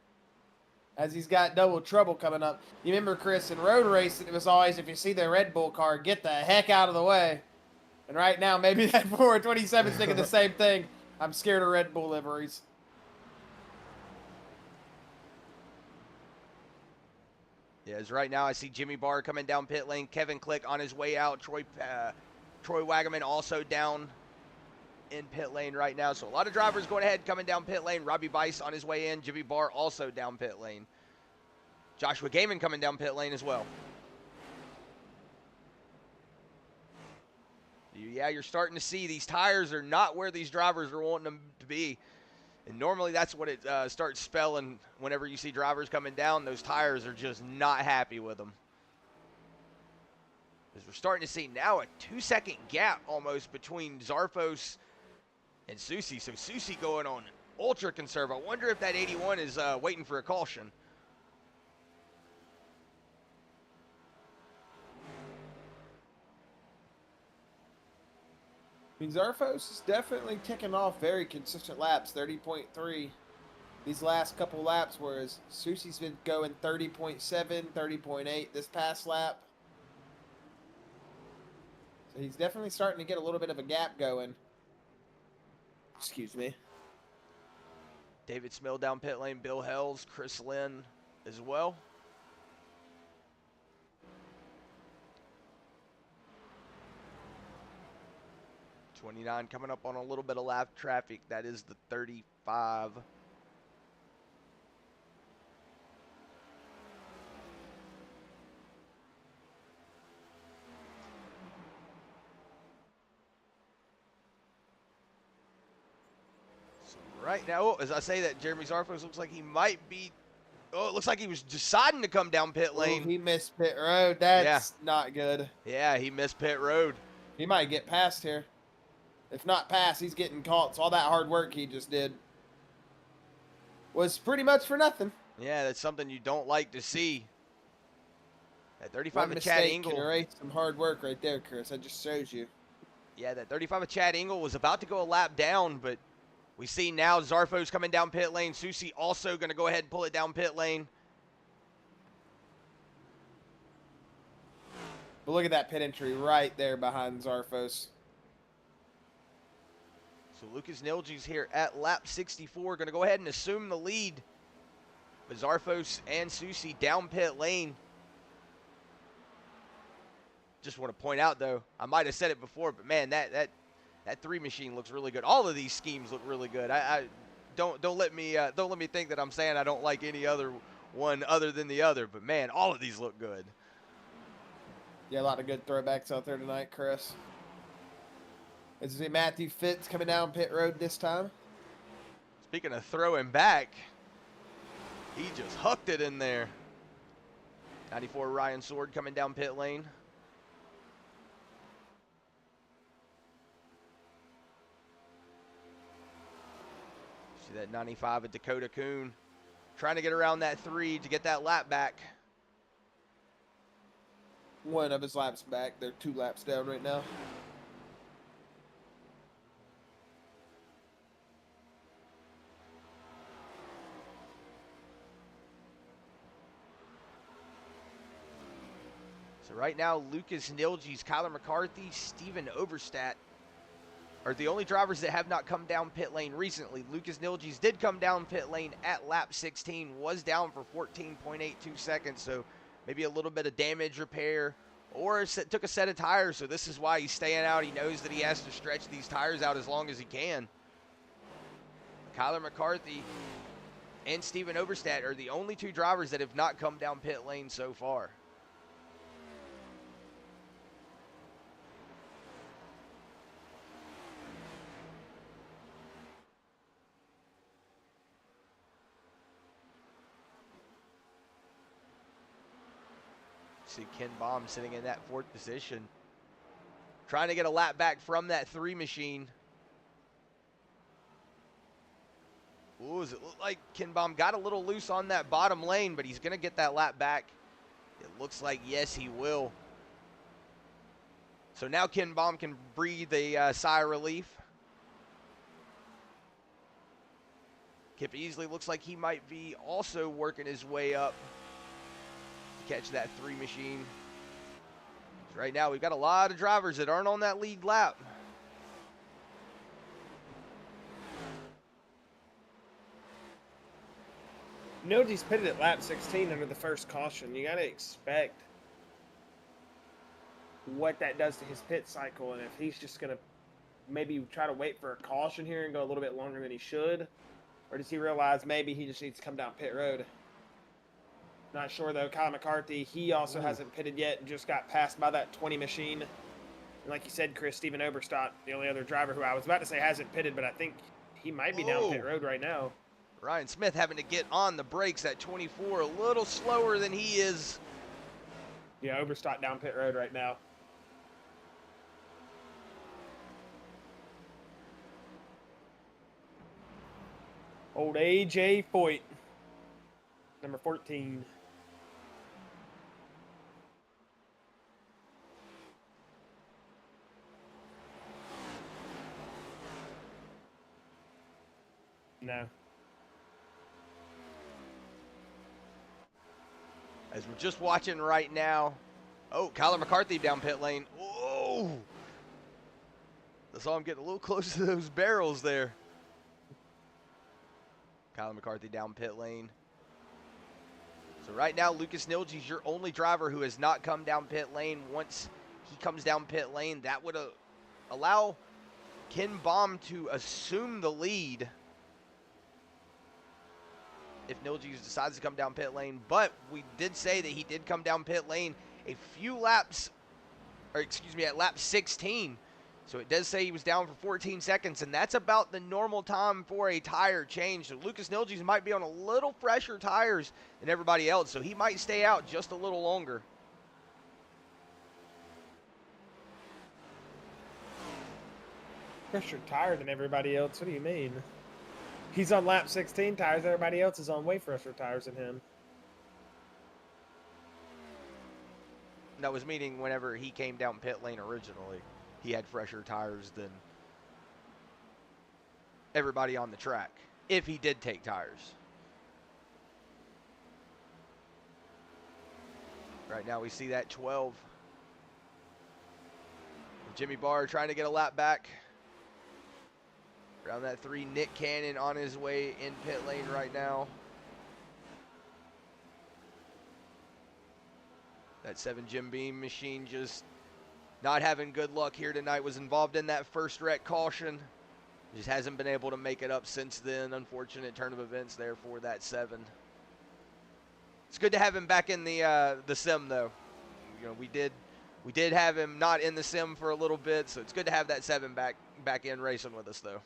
As he's got double trouble coming up. You remember, Chris, in road racing, it was always, if you see the Red Bull car, get the heck out of the way. And right now, maybe that 427 is thinking the same thing. I'm scared of Red Bull liveries. Yeah, as right now I see Jimmy Barr coming down pit lane. Kevin Click on his way out. Troy Wagaman also down in pit lane right now. So a lot of drivers going ahead, coming down pit lane. Robbie Bice on his way in. Jimmy Barr also down pit lane. Joshua Gaiman coming down pit lane as well. Yeah, you're starting to see these tires are not where these drivers are wanting them to be. And normally that's what it starts spelling whenever you see drivers coming down. Those tires are just not happy with them. Because we're starting to see now a 2-second gap almost between Zarfos and Susi. So Susi going on ultra conserve. I wonder if that 81 is waiting for a caution. I mean, Zarfos is definitely ticking off very consistent laps, 30.3 these last couple laps, whereas Susi's been going 30.7, 30.8 this past lap. So he's definitely starting to get a little bit of a gap going. Excuse me. David Smill down pit lane, Bill Hells, Chris Lynn as well. '29 coming up on a little bit of lap traffic. That is the 35. So right now, as I say that, Jeremy Zarfos looks like he might be. Oh, it looks like he was deciding to come down pit lane. Ooh, he missed pit road. That's not good. Yeah, he missed pit road. He might get past here. If not past, he's getting caught. So all that hard work he just did was pretty much for nothing. Yeah, that's something you don't like to see. That 35 One of Chad mistake Engel. can erase some hard work right there, Chris. That just shows you. Yeah, that 35 of Chad Engel was about to go a lap down, but we see now Zarfo's coming down pit lane. Susie also going to go ahead and pull it down pit lane. But look at that pit entry right there behind Zarfos. So Lucas Nilge's here at lap 64, going to go ahead and assume the lead. But Zarfos and Susie down pit lane. Just want to point out, though, I might have said it before, but man, that 3 machine looks really good. All of these schemes look really good. I don't let me think that I'm saying I don't like any other one other than the other, but man, all of these look good. Yeah, a lot of good throwbacks out there tonight, Chris. Is it Matthew Fitz coming down pit road this time? Speaking of throwing back, he just hucked it in there. 94 Ryan Sword coming down pit lane. See that 95 of Dakota Kuhn trying to get around that 3 to get that lap back. One of his laps back. They're 2 laps down right now. So right now, Lucas Nilge's, Kyler McCarthy, Steven Overstat are the only drivers that have not come down pit lane recently. Lucas Nilge's did come down pit lane at lap 16, was down for 14.82 seconds, so maybe a little bit of damage repair, or took a set of tires, so this is why he's staying out. He knows that he has to stretch these tires out as long as he can. Kyler McCarthy and Steven Overstat are the only 2 drivers that have not come down pit lane so far. See Ken Baum sitting in that 4th position, trying to get a lap back from that 3 machine. Ooh, does it look like Ken Baum got a little loose on that bottom lane, but he's going to get that lap back? It looks like, yes, he will. So now Ken Baum can breathe a sigh of relief. Kip Easley looks like he might be also working his way up. Catch that 3 machine. Right now, we've got a lot of drivers that aren't on that lead lap. Nilge's pitted at lap 16 under the first caution. You got to expect what that does to his pit cycle, and if he's just going to maybe try to wait for a caution here and go a little bit longer than he should, or does he realize maybe he just needs to come down pit road? Not sure, though. Kyle McCarthy, he also hasn't pitted yet and just got passed by that 20 machine. And like you said, Chris, Steven Oberstadt, the only other driver who I was about to say hasn't pitted, but I think he might be down pit road right now. Ryan Smith having to get on the brakes at 24, a little slower than he is. Yeah, Oberstadt down pit road right now. Old AJ Foyt, number 14. No. As we're just watching right now. Oh, Kyler McCarthy down pit lane. Whoa! I saw him getting a little close to those barrels there. Kyle McCarthy down pit lane. So right now, Lucas Nilge's your only driver who has not come down pit lane. Once he comes down pit lane, that would allow Ken Baum to assume the lead if Nilge decides to come down pit lane. But we did say that he did come down pit lane a few laps, or excuse me, at lap 16. So it does say he was down for 14 seconds, and that's about the normal time for a tire change. So Lucas Nilge's might be on a little fresher tires than everybody else, so he might stay out just a little longer. Fresher tire than everybody else? What do you mean? He's on lap 16 tires. Everybody else is on way fresher tires than him. That was meaning whenever he came down pit lane originally, he had fresher tires than everybody on the track, if he did take tires. Right now we see that 12. Jimmy Barr trying to get a lap back. Around that 3, Nick Cannon on his way in pit lane right now. That 7 Jim Beam machine just not having good luck here tonight. Was involved in that first wreck caution. Just hasn't been able to make it up since then. Unfortunate turn of events there for that 7. It's good to have him back in the sim though. You know, we did have him not in the sim for a little bit, so it's good to have that 7 back in racing with us though.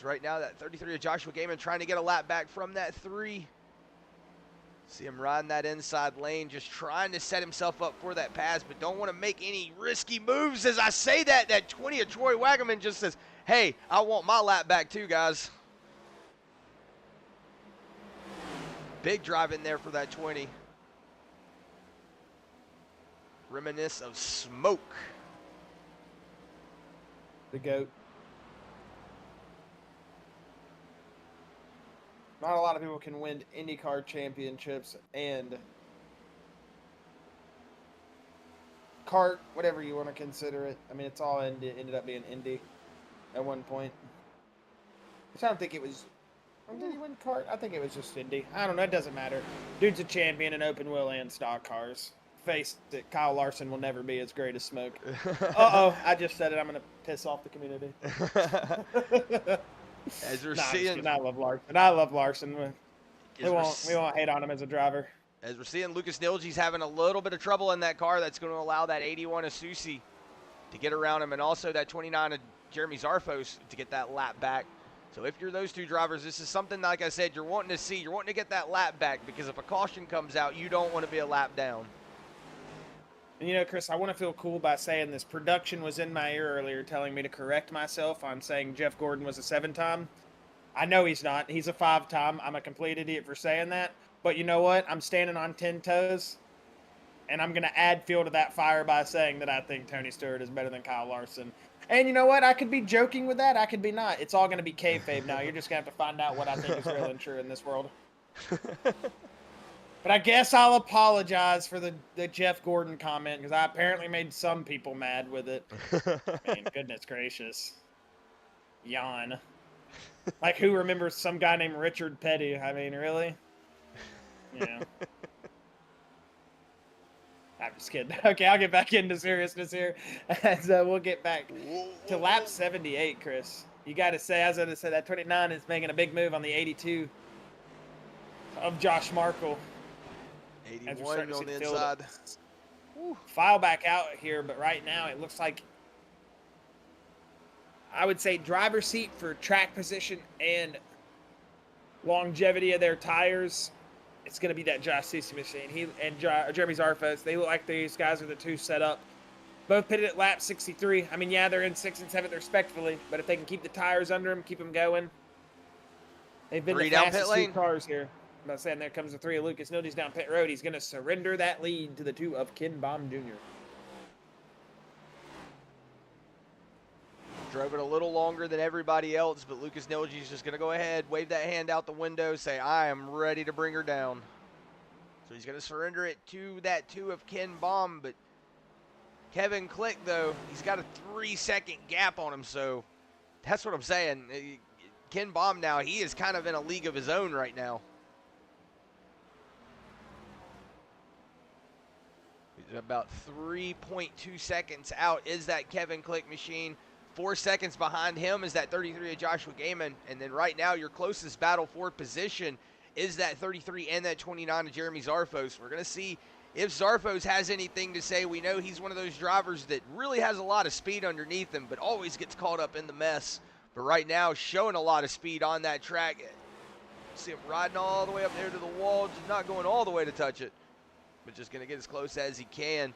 Right now, that 33 of Joshua Gaiman trying to get a lap back from that 3. See him riding that inside lane, just trying to set himself up for that pass, but don't want to make any risky moves. As I say that, that 20 of Troy Wagaman just says, hey, I want my lap back too, guys. Big drive in there for that 20. Reminisce of Smoke. The GOAT. Not a lot of people can win IndyCar championships and kart, whatever you want to consider it. I mean, it's all ended up being Indy at one point. I don't think it was. Did he win kart? I think it was just Indy. I don't know. It doesn't matter. Dude's a champion in open wheel and stock cars. Face it, Kyle Larson will never be as great as Smoke. Uh-oh, I just said it. I'm going to piss off the community. As we're seeing, I love Larson. I love Larson. We won't hate on him as a driver. As we're seeing, Lucas Nilge's having a little bit of trouble in that car. That's going to allow that 81 of Susi to get around him, and also that 29 of Jeremy Zarfos to get that lap back. So if you're those two drivers, this is something, like I said, you're wanting to see. You're wanting to get that lap back, because if a caution comes out, you don't want to be a lap down. And you know, Chris, I want to feel cool by saying this. Production was in my ear earlier telling me to correct myself on saying Jeff Gordon was a 7-time. I know he's not. He's a 5-time. I'm a complete idiot for saying that. But you know what? I'm standing on 10 toes, and I'm going to add fuel to that fire by saying that I think Tony Stewart is better than Kyle Larson. And you know what? I could be joking with that. I could be not. It's all going to be kayfabe now. You're just going to have to find out what I think is real and true in this world. But I guess I'll apologize for the Jeff Gordon comment, because I apparently made some people mad with it. I mean, goodness gracious. Yawn. Like, who remembers some guy named Richard Petty? I mean, really? Yeah. I'm just kidding. Okay, I'll get back into seriousness here. And we'll get back to lap 78, Chris. You got to say, as I said, that 29 is making a big move on the 82 of Josh Markle. 81 on the inside. File back out here, but right now it looks like, I would say, driver's seat for track position and longevity of their tires. It's going to be that Josh Susi machine. He and Jeremy Zarfos, they look like these guys are the two set up. Both pitted at lap 63. I mean, yeah, they're in 6th and 7th respectively, but if they can keep the tires under them, keep them going. They've been the fastest two cars here. I'm not saying there comes the 3 of Lucas Nilge's down pit road. He's going to surrender that lead to the 2 of Ken Baum Jr. Drove it a little longer than everybody else, but Lucas Nilge's just going to go ahead, wave that hand out the window, say, I am ready to bring her down. So he's going to surrender it to that 2 of Ken Baum, but Kevin Click, though, he's got a 3-second gap on him, so that's what I'm saying. Ken Baum now, he is kind of in a league of his own right now. He's about 3.2 seconds out is that Kevin Click machine. 4 seconds behind him is that 33 of Joshua Gaiman. And then right now, your closest battle for position is that 33 and that 29 of Jeremy Zarfos. We're going to see if Zarfos has anything to say. We know he's one of those drivers that really has a lot of speed underneath him, but always gets caught up in the mess. But right now, showing a lot of speed on that track. See him riding all the way up there to the wall, just not going all the way to touch it, but just going to get as close as he can.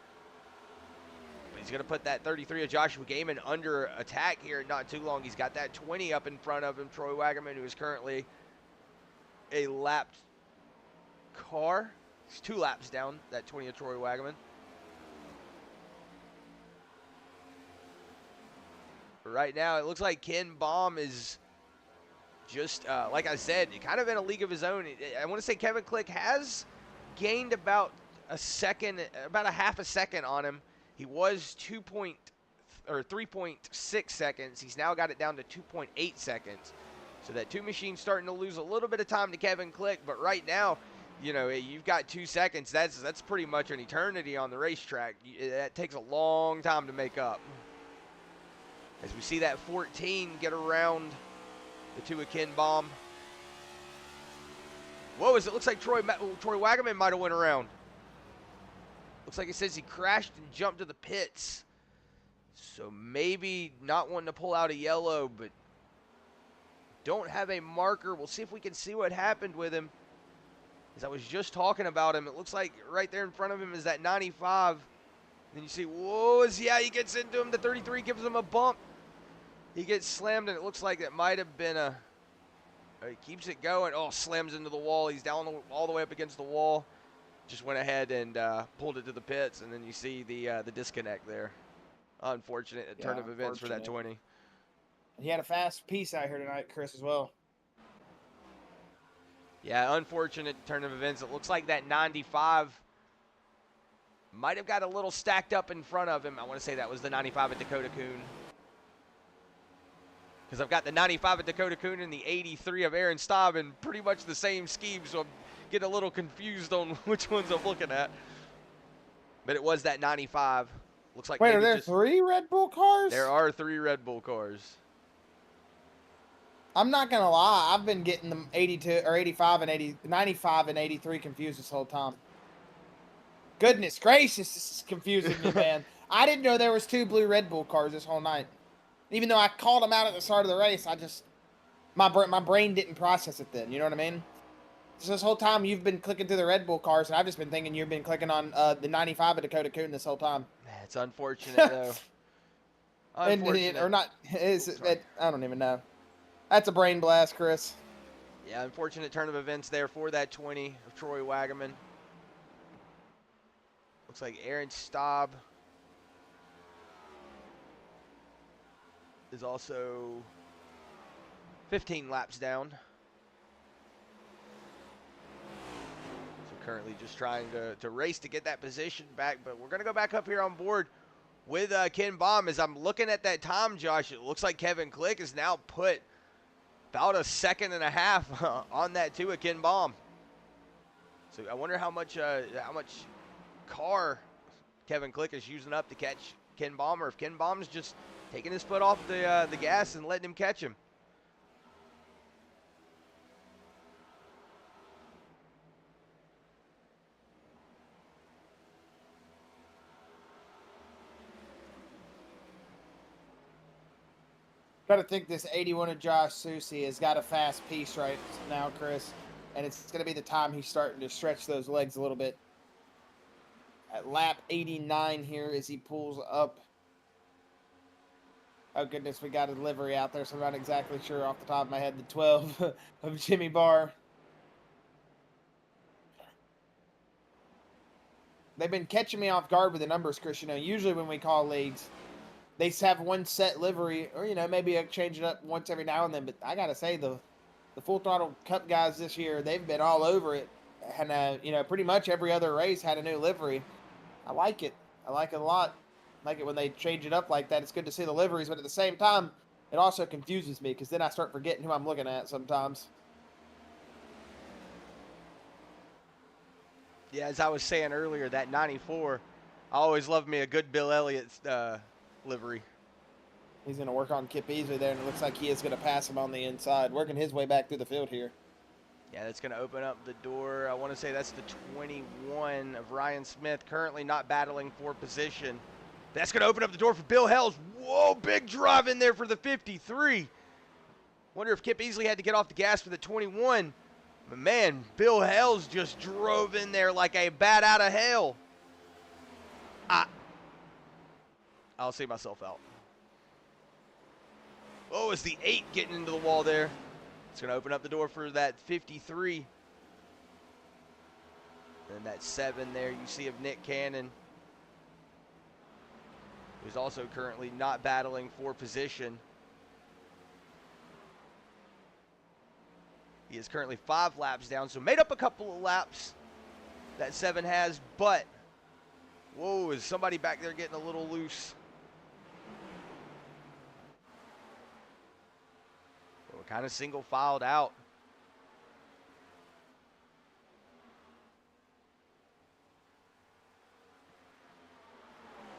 He's going to put that 33 of Joshua Gaiman under attack here in not too long. He's got that 20 up in front of him, Troy Wagaman, who is currently a lapped car. He's 2 laps down, that 20 of Troy Wagaman. But right now, it looks like Ken Baum is just, like I said, kind of in a league of his own. I want to say Kevin Click has gained about a second, about a half a second on him. He was 3.6 seconds. He's now got it down to 2.8 seconds. So that 2 machine's starting to lose a little bit of time to Kevin Click. But right now, you know, you've got 2 seconds. That's pretty much an eternity on the racetrack. That takes a long time to make up. As we see that 14 get around the 2 of Ken Baum. Whoa, it looks like Troy Wagaman might have went around. Looks like it says he crashed and jumped to the pits. So maybe not wanting to pull out a yellow, but don't have a marker. We'll see if we can see what happened with him. As I was just talking about him, it looks like right there in front of him is that 95. Then you see, whoa, yeah, he gets into him. The 33 gives him a bump. He gets slammed, and it looks like it might have been a... He keeps it going. Oh, slams into the wall. He's down all the way up against the wall. Just went ahead and pulled it to the pits, and then you see the disconnect there. Unfortunate turn of events for that 20. He had a fast piece out here tonight, Chris, as well. Yeah, unfortunate turn of events. It looks like that 95 might have got a little stacked up in front of him. I want to say that was the 95 at Dakota Coon. Because I've got the 95 at Dakota Coon and the 83 of Aaron Staub in pretty much the same scheme, so I'm getting a little confused on which ones I'm looking at. But it was that 95. Looks like. Wait, are there 3 Red Bull cars? There are 3 Red Bull cars. I'm not gonna lie, I've been getting them 82 or 85 and 80, 95 and 83 confused this whole time. Goodness gracious, this is confusing me, man. I didn't know there was 2 blue Red Bull cars this whole night. Even though I called them out at the start of the race, my brain didn't process it then. You know what I mean? So this whole time you've been clicking through the Red Bull cars, and I've just been thinking you've been clicking on the 95 at Dakota Coon this whole time. It's unfortunate though. Unfortunate. Or not? I don't even know. That's a brain blast, Chris. Yeah, unfortunate turn of events there for that 20 of Troy Wagaman. Looks like Aaron Staub is also 15 laps down. So currently just trying to race to get that position back. But we're going to go back up here on board with Ken Baum. As I'm looking at that time, Josh, it looks like Kevin Click has now put about a second and a half on that too of Ken Baum. So I wonder how much car Kevin Click is using up to catch Ken Baum, or if Ken Baum's just taking his foot off the gas and letting him catch him. Got to think this 81 of Josh Susie has got a fast piece right now, Chris. And it's going to be the time he's starting to stretch those legs a little bit. At lap 89 here as he pulls up. Oh, goodness, we got a livery out there, so I'm not exactly sure off the top of my head. The 12 of Jimmy Barr. They've been catching me off guard with the numbers, Chris. You know, usually when we call leagues, they have one set livery, or maybe I change it up once every now and then. But I gotta say the Full Throttle Cup guys this year, they've been all over it, and pretty much every other race had a new livery. I like it. I like it a lot. I like it when they change it up like that. It's good to see the liveries, but at the same time, it also confuses me because then I start forgetting who I'm looking at sometimes. Yeah, as I was saying earlier, that 94, I always loved me a good Bill Elliott livery. He's going to work on Kip Easley there, and it looks like he is going to pass him on the inside, working his way back through the field here. Yeah, that's going to open up the door. I want to say that's the 21 of Ryan Smith, currently not battling for position. That's going to open up the door for Bill Hells. Whoa, big drive in there for the 53. Wonder if Kip Easley had to get off the gas for the 21. But man, Bill Hells just drove in there like a bat out of hell. I'll see myself out. Oh, it's the 8 getting into the wall there. It's going to open up the door for that 53. And that 7 there you see of Nick Cannon, who's also currently not battling for position. He is currently 5 laps down, so made up a couple of laps, that 7 has, but whoa, is somebody back there getting a little loose? We're kind of single filed out.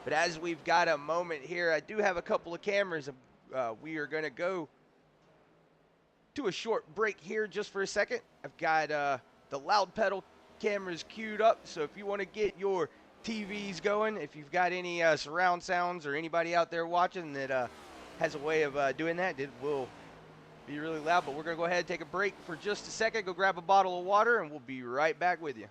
But as we've got a moment here, I do have a couple of cameras. We are going to go to a short break here just for a second. I've got the loud pedal cameras queued up, so if you want to get your TVs going, if you've got any surround sounds or anybody out there watching that has a way of doing that, it will be really loud. But we're going to go ahead and take a break for just a second, go grab a bottle of water, and we'll be right back with you.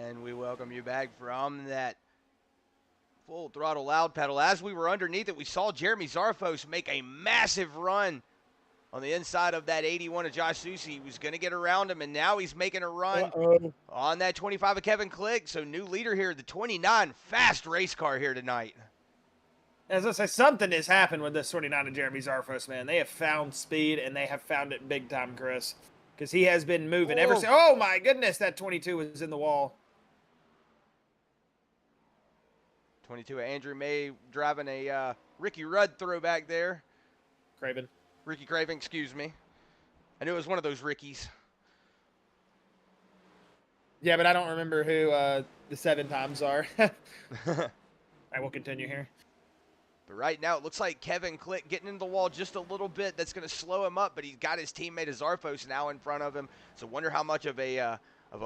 And we welcome you back from that full throttle loud pedal. As we were underneath it, we saw Jeremy Zarfos make a massive run on the inside of that 81 of Josh Susi. He was going to get around him, and now he's making a run on that 25 of Kevin Click. So new leader here, the 29, fast race car here tonight. As I say, something has happened with this 29 of Jeremy Zarfos, man. They have found speed, and they have found it big time, Chris. Because he has been moving ever since. Oh, my goodness, that 22 was in the wall. 22 Andrew May driving a Ricky Rudd throwback there. Ricky Craven, excuse me. I knew it was one of those Rickies. Yeah, but I don't remember who the 7 times are. I will continue here. But right now, it looks like Kevin Click getting into the wall just a little bit. That's going to slow him up, but he's got his teammate Zarfos now in front of him. So wonder how much of a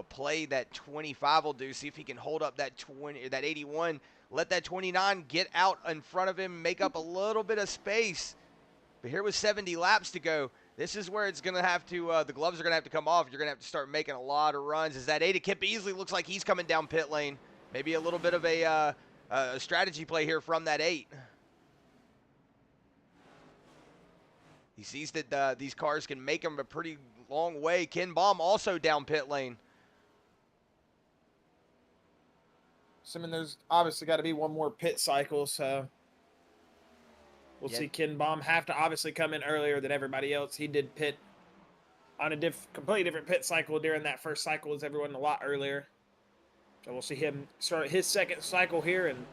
play that 25 will do. See if he can hold up that 81. Let that 29 get out in front of him, make up a little bit of space. But here with 70 laps to go, this is where it's going to have to, the gloves are going to have to come off. You're going to have to start making a lot of runs. As that 8 of Kip Beasley looks like he's coming down pit lane. Maybe a little bit of a strategy play here from that 8. He sees that these cars can make him a pretty long way. Ken Baum also down pit lane. Assuming there's obviously got to be one more pit cycle, so we'll see Ken Baum have to obviously come in earlier than everybody else. He did pit on a completely different pit cycle during that first cycle as everyone a lot earlier. So we'll see him start his second cycle here, and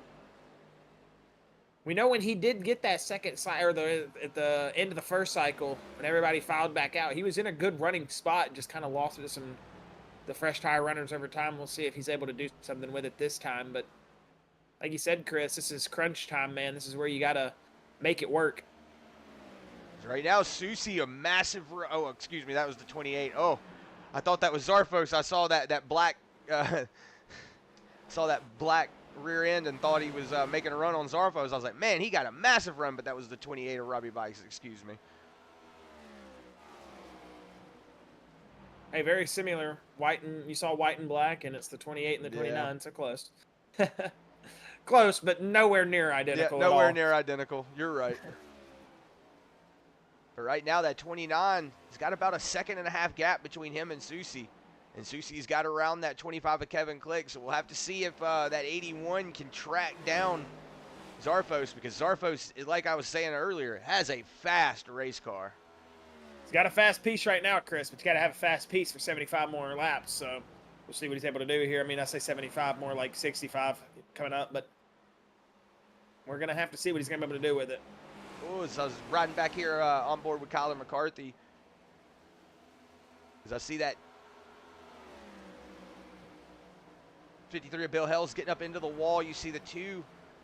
we know when he did get that second cycle, or at the end of the first cycle, when everybody filed back out, he was in a good running spot and just kind of lost it to the fresh tire runners over time. We'll see if he's able to do something with it this time. But like you said, Chris, this is crunch time, man. This is where you got to make it work. Right now, Susi, a massive... Oh, excuse me, that was the 28. Oh, I thought that was Zarfos. I saw that black... saw that black rear end and thought he was making a run on Zarfos. I was like, man, he got a massive run, but that was the 28 of Robbie Bikes, excuse me. Hey, very similar. You saw white and black, and it's the 28 and the 29, so close. Close, but nowhere near identical. Yeah, nowhere near identical. You're right. But right now, that 29 has got about a 1.5 second gap between him and Susi. And Susi's got around that 25 of Kevin Click, so we'll have to see if that 81 can track down Zarfos, because Zarfos, like I was saying earlier, has a fast race car. He's got a fast piece right now, Chris, but you got to have a fast piece for 75 more laps, so we'll see what he's able to do here. I mean, I say 75, more like 65 coming up, but we're going to have to see what he's going to be able to do with it. Oh, so I was riding back here on board with Kyler McCarthy, because I see that 53 of Bill Hell's getting up into the wall. You see the 2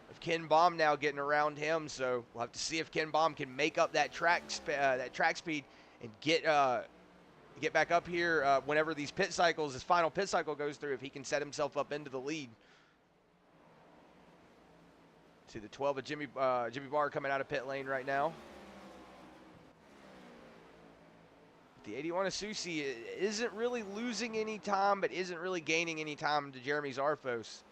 of Ken Baum now getting around him, so we'll have to see if Ken Baum can make up that track speed and get back up here whenever these pit cycles, his final pit cycle goes through, if he can set himself up into the lead. See the 12 of Jimmy Barr coming out of pit lane right now. The 81 of Susi isn't really losing any time, but isn't really gaining any time to Jeremy Zarfos.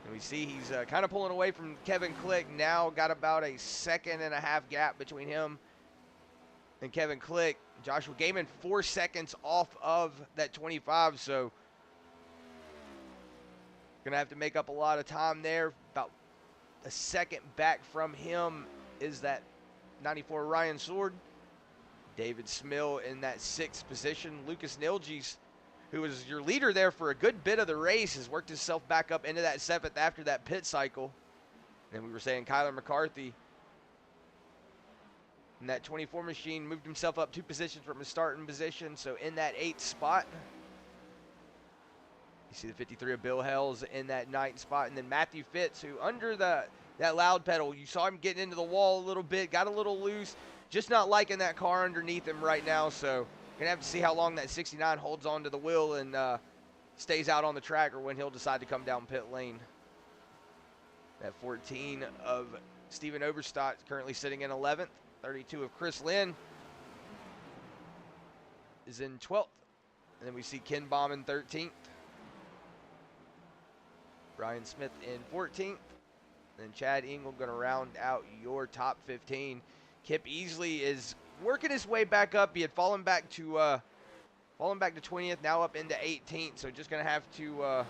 And we see he's kind of pulling away from Kevin Click. Now got about a 1.5 second gap between him and Kevin Click. Joshua Gaiman 4 seconds off of that 25, so gonna have to make up a lot of time there. About a second back from him is that 94 Ryan Sword. David Smill in that 6th position. Lucas Nilges, who was your leader there for a good bit of the race, has worked himself back up into that 7th after that pit cycle. And we were saying Kyler McCarthy in that 24 machine moved himself up 2 positions from his starting position, so in that 8th spot. You see the 53 of Bill Hells in that 9th spot, and then Matthew Fitz, who under that loud pedal, you saw him getting into the wall a little bit, got a little loose. Just not liking that car underneath him right now, so gonna have to see how long that 69 holds on to the wheel and stays out on the track, or when he'll decide to come down pit lane. That 14 of Steven Oberstadt currently sitting in 11th. 32 of Chris Lynn is in 12th. And then we see Ken Baum in 13th. Brian Smith in 14th. Then Chad Engel going to round out your top 15. Kip Easley is working his way back up. He had fallen back to 20th, now up into 18th. So just going to have to.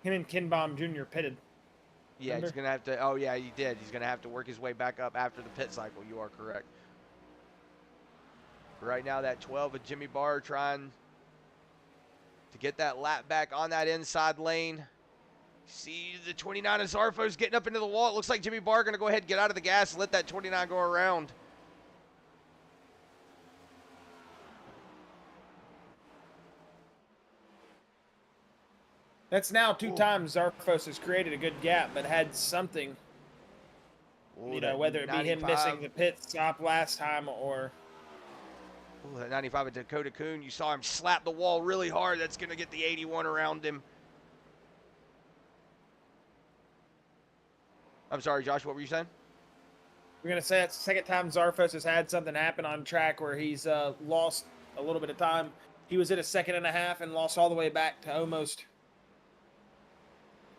Him and Ken Baum Jr. pitted. Yeah, he's going to have to. Oh, yeah, he did. He's going to have to work his way back up after the pit cycle. You are correct. Right now, that 12 of Jimmy Barr trying to get that lap back on that inside lane. See the 29 of Zarfo's getting up into the wall. It looks like Jimmy Barr going to go ahead and get out of the gas and let that 29 go around. That's now 2 times Zarfos has created a good gap, but had something, Ooh, whether it be him missing the pit stop last time or... Ooh, that 95 of Dakota Kuhn, you saw him slap the wall really hard. That's going to get the 81 around him. I'm sorry, Josh, what were you saying? We're going to say that's the second time Zarfos has had something happen on track where he's lost a little bit of time. He was at a 2.5 seconds and lost all the way back to almost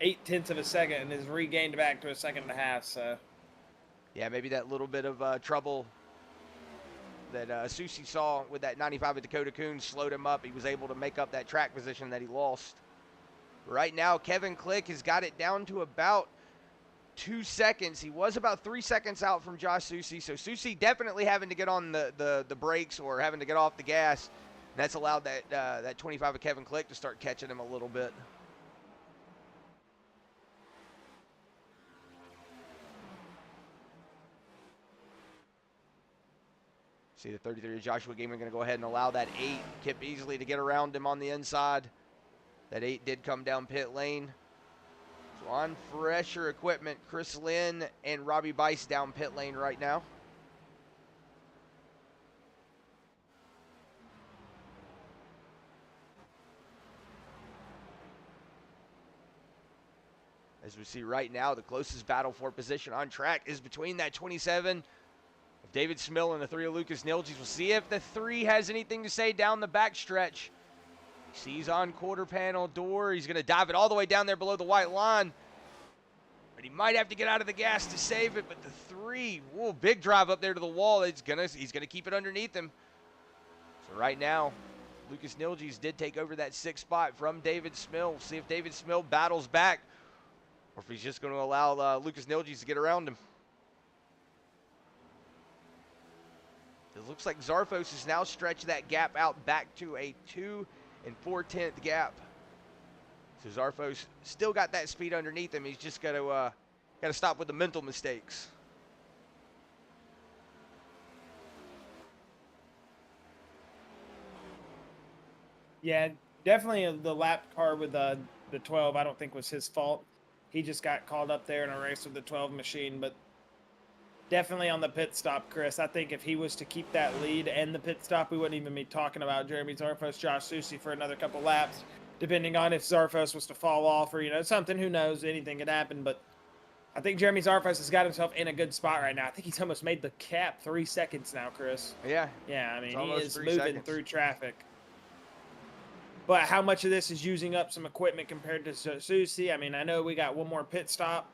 0.8 of a second and has regained back to a 2.5 seconds. So, yeah, maybe that little bit of trouble that Susie saw with that 95 of Dakota Kuhn slowed him up. He was able to make up that track position that he lost. Right now, Kevin Click has got it down to about 2 seconds. He was about 3 seconds out from Josh Susie, so Susie definitely having to get on the brakes or having to get off the gas. And that's allowed that 25 of Kevin Click to start catching him a little bit. See the 33 of Joshua Gaiman going to go ahead and allow that 8 Kip Easley to get around him on the inside. That 8 did come down pit lane. So on fresher equipment, Chris Lynn and Robbie Bice down pit lane right now. As we see right now, the closest battle for position on track is between that 27 of David Smill and the 3 of Lucas Nilges. We'll see if the 3 has anything to say down the backstretch. Sees on quarter panel door. He's going to dive it all the way down there below the white line. But he might have to get out of the gas to save it. But the 3, whoa, big drive up there to the wall. He's gonna keep it underneath him. So right now, Lucas Nilges did take over that 6th spot from David Smill. We'll see if David Smill battles back or if he's just going to allow Lucas Nilges to get around him. It looks like Zarfos has now stretched that gap out back to a 2 4/10 gap. So Zarfos still got that speed underneath him. He's just got to stop with the mental mistakes. Yeah, definitely the lap car with the 12 I don't think was his fault. He just got called up there in a race with the 12 machine, but definitely on the pit stop, Chris. I think if he was to keep that lead and the pit stop, we wouldn't even be talking about Jeremy Zarfos, Josh Susie for another couple laps, depending on if Zarfos was to fall off or, something. Who knows? Anything could happen, but I think Jeremy Zarfos has got himself in a good spot right now. I think he's almost made the cap 3 seconds now, Chris. Yeah. Yeah, I mean, he is 3 moving seconds through traffic. But how much of this is using up some equipment compared to Susie? I mean, I know we got one more pit stop.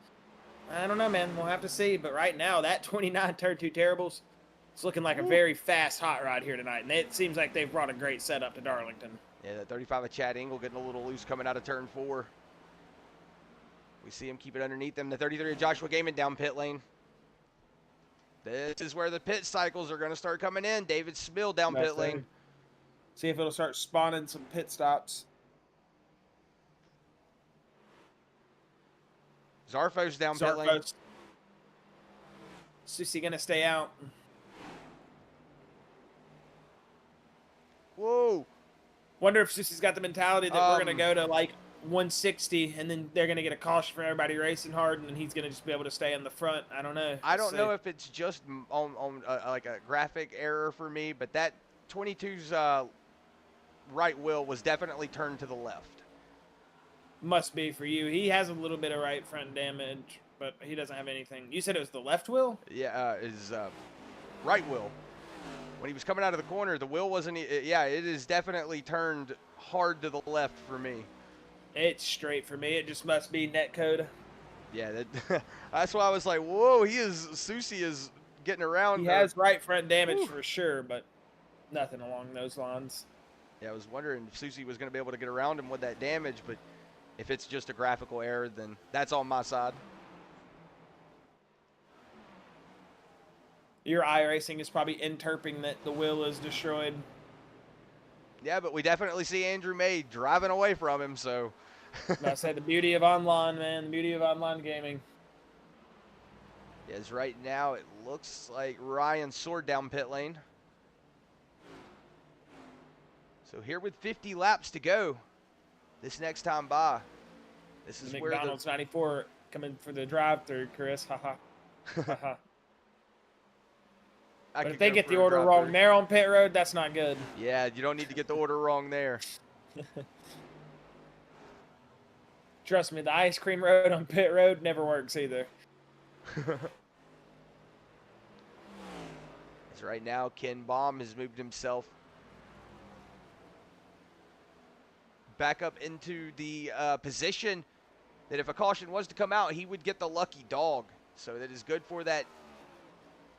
I don't know, man. We'll have to see. But right now, that 29 Turn 2 Terribles, it's looking like a very fast hot rod here tonight. And it seems like they've brought a great setup to Darlington. Yeah, that 35 of Chad Engel getting a little loose coming out of turn 4. We see him keep it underneath him. The 33 of Joshua Gaiman down pit lane. This is where the pit cycles are going to start coming in. David Smill down pit lane. See if it'll start spawning some pit stops. Zarfos down pit lane. Susie going to stay out. Whoa. Wonder if Susie's got the mentality that we're going to go to like 160 and then they're going to get a caution for everybody racing hard and then he's going to just be able to stay in the front. I don't know. I don't know if it's just on like a graphic error for me, but that 22's right wheel was definitely turned to the left. Must be for you. He has a little bit of right front damage, but he doesn't have anything. You said it was the left wheel? Yeah, his right wheel. When he was coming out of the corner, the wheel wasn't. Yeah, it is definitely turned hard to the left for me. It's straight for me. It just must be netcode. Yeah, that's why I was like, whoa, Susie is getting around. He has right front damage Whew. for sure, but nothing along those lines. Yeah, I was wondering if Susie was going to be able to get around him with that damage, but if it's just a graphical error, then that's on my side. Your iRacing is probably interping that the wheel is destroyed. Yeah, but we definitely see Andrew May driving away from him, so. I say the beauty of online, man. The beauty of online gaming. Yes, right now it looks like Ryan soared down pit lane. So here with 50 laps to go, this next time by, this is The where McDonald's 94 coming for the drive-through, Chris. Haha. Haha. But if they get the order wrong there on pit road, that's not good. Yeah, you don't need to get the order wrong there. Trust me, the ice cream road on pit road never works either. So right now, Ken Baum has moved himself back up into the position that if a caution was to come out, he would get the lucky dog. So that is good for that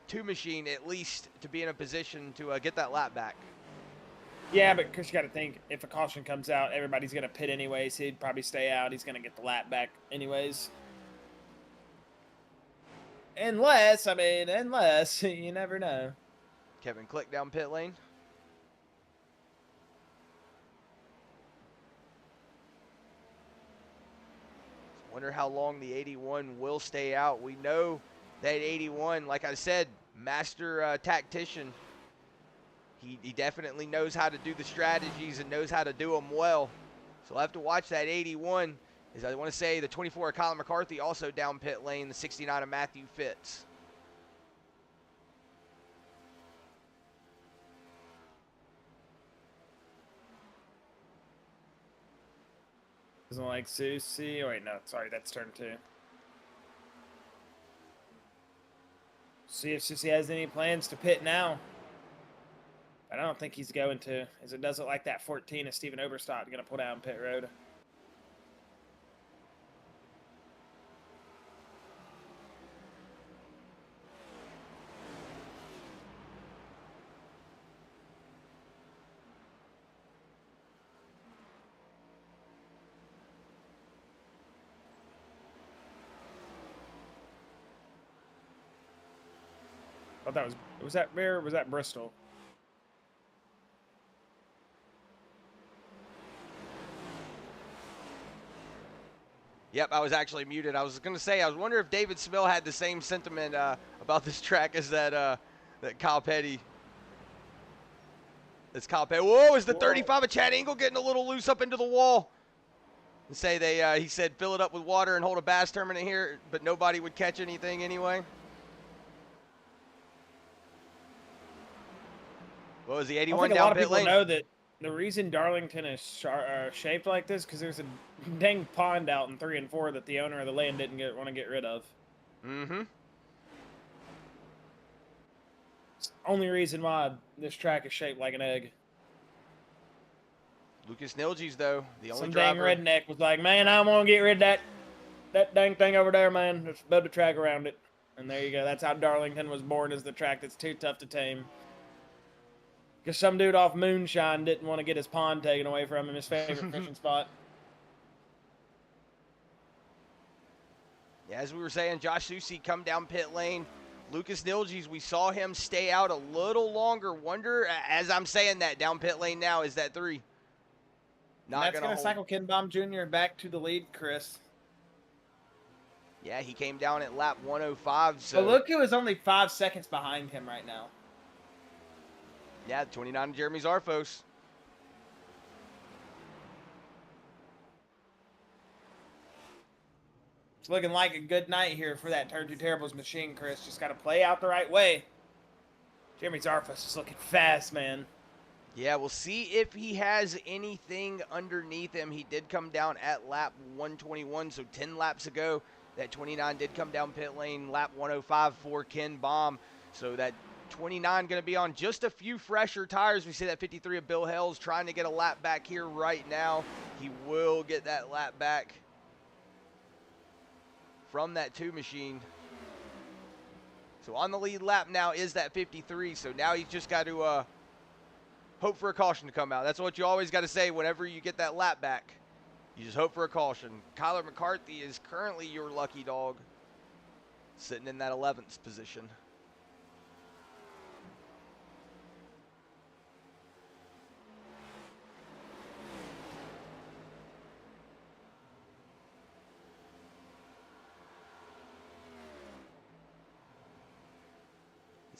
two machine, at least, to be in a position to get that lap back. Yeah, but Chris, you got to think, if a caution comes out, everybody's going to pit anyways. He'd probably stay out. He's going to get the lap back anyways. Unless, you never know. Kevin Click down pit lane. Wonder how long the 81 will stay out. We know that 81, like I said, master tactician. He definitely knows how to do the strategies and knows how to do them well. So we'll have to watch that 81. As I want to say, the 24 of Colin McCarthy also down pit lane, the 69 of Matthew Fitz. Doesn't like Susie. Oh, wait, no. Sorry, that's turn 2. See if Susie has any plans to pit now. I don't think he's going to, as it does look like that 14 of Steven Oberstadt going to pull down pit road. I thought that was that Bear or was that Bristol? Yep, I was actually muted. I was going to say, I was wondering if David Smill had the same sentiment about this track as that Kyle Petty. It's Kyle Petty. Whoa, is the 35 of Chad Engel getting a little loose up into the wall? And say he said fill it up with water and hold a bass tournament here, but nobody would catch anything anyway. What was the 81 down pit lane? I think a lot of people know that the reason Darlington is shaped like this because there's a dang pond out in 3 and 4 that the owner of the land didn't want to get rid of. Mm-hmm. It's the only reason why this track is shaped like an egg. Lucas Nilges, though, the only Some driver. dang redneck was like, man, I want to get rid of that dang thing over there, man. Just build a track around it. And there you go. That's how Darlington was born, as the track that's too tough to tame. Because some dude off Moonshine didn't want to get his pond taken away from him, his favorite fishing spot. Yeah, as we were saying, Josh Susie come down pit lane. Lucas Nilges, we saw him stay out a little longer. Wonder, as I'm saying that, down pit lane now, is that 3? That's going to cycle Ken Baum Jr. back to the lead, Chris. Yeah, he came down at lap 105. So but look, who is only 5 seconds behind him right now. Yeah, 29 of Jeremy Zarfos. It's looking like a good night here for that Turn 2 Terribles machine, Chris. Just got to play out the right way. Jeremy Zarfos is looking fast, man. Yeah, we'll see if he has anything underneath him. He did come down at lap 121, so 10 laps ago. That 29 did come down pit lane, lap 105 for Ken Baum. So that 29 going to be on just a few fresher tires. We see that 53 of Bill Hell's trying to get a lap back here right now. He will get that lap back from that 2 machine. So on the lead lap now is that 53. So now he's just got to hope for a caution to come out. That's what you always got to say whenever you get that lap back. You just hope for a caution. Kyler McCarthy is currently your lucky dog, sitting in that 11th position.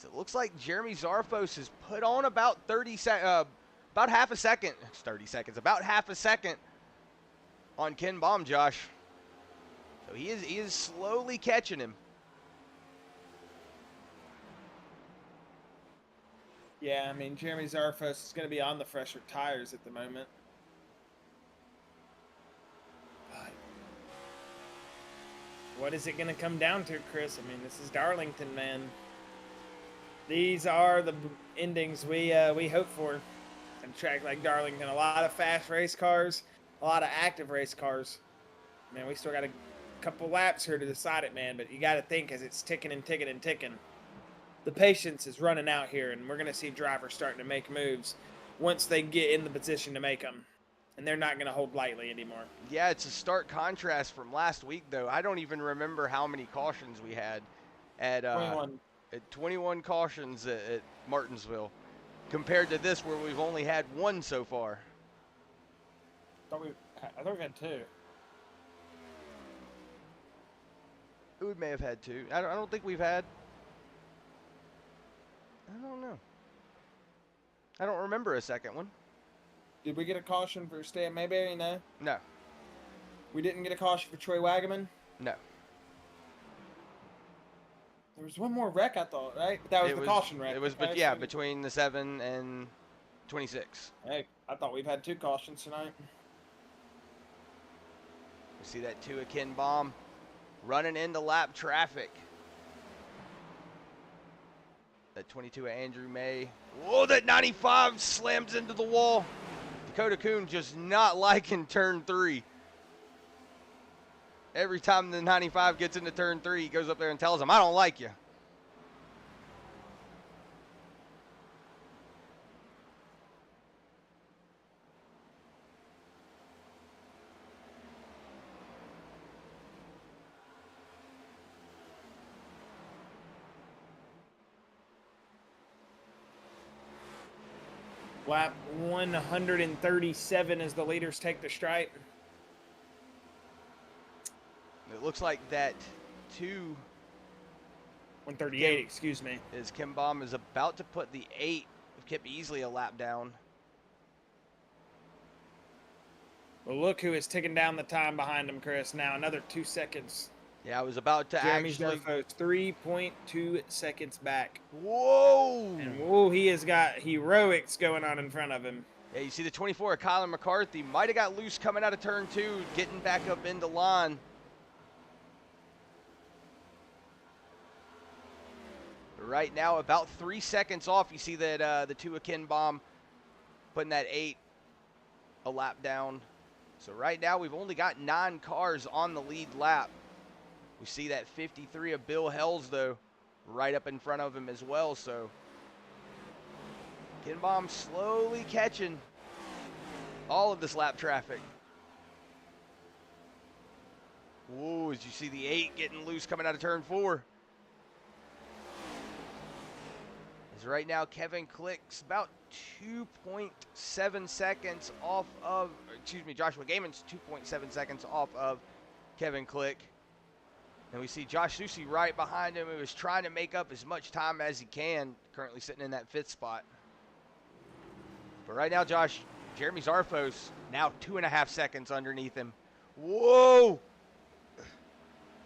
It looks like Jeremy Zarfos has put on about about half a second. 30 seconds. About half a second on Ken Baum, Josh. So he is slowly catching him. Yeah, I mean, Jeremy Zarfos is going to be on the fresher tires at the moment. But what is it going to come down to, Chris? I mean, this is Darlington, man. These are the endings we hope for. A track like Darlington, a lot of fast race cars, a lot of active race cars. Man, we still got a couple laps here to decide it, man. But you got to think as it's ticking and ticking and ticking. The patience is running out here, and we're going to see drivers starting to make moves once they get in the position to make them. And they're not going to hold lightly anymore. Yeah, it's a stark contrast from last week, though. I don't even remember how many cautions we had at 21. 21 cautions at Martinsville, compared to this where we've only had 1 so far. I thought we had 2. We may have had 2. I don't think we've had. I don't know. I don't remember a second one. Did we get a caution for Stan Mayberry? No. No. We didn't get a caution for Troy Wagaman? No. There was one more wreck, I thought, right? But that was the caution wreck. It was, okay, yeah, between the 7 and 26. Hey, I thought we've had 2 cautions tonight. We see that 2 of Ken Baum running into lap traffic. That 22 of Andrew May. Whoa, that 95 slams into the wall. Dakota Kuhn just not liking turn 3. Every time the 95 gets into turn 3, he goes up there and tells him, I don't like you. Lap 137 as the leaders take the stripe. It looks like that 2 138, excuse me. is Ken Baum is about to put the 8 of Kip Easley a lap down. Well, look who is ticking down the time behind him, Chris. Now another 2 seconds. Yeah, I was about to Jeremy actually. Zarfos, 3.2 seconds back. Whoa! And whoa, he has got heroics going on in front of him. Yeah, you see the 24 of Kyler McCarthy might have got loose coming out of turn 2, getting back up into line. Right now, about 3 seconds off. You see that the 2 of Ken Baum putting that 8 a lap down. So right now, we've only got 9 cars on the lead lap. We see that 53 of Bill Hells, though, right up in front of him as well. So Ken Baum slowly catching all of this lap traffic. Whoa, as you see the 8 getting loose coming out of turn 4. As right now, Kevin Click's about 2.7 seconds off of, Joshua Gaiman's 2.7 seconds off of Kevin Click. And we see Josh Susi right behind him, who is trying to make up as much time as he can, currently sitting in that 5th spot. But right now, Josh, Jeremy Zarfos now 2.5 seconds underneath him. Whoa!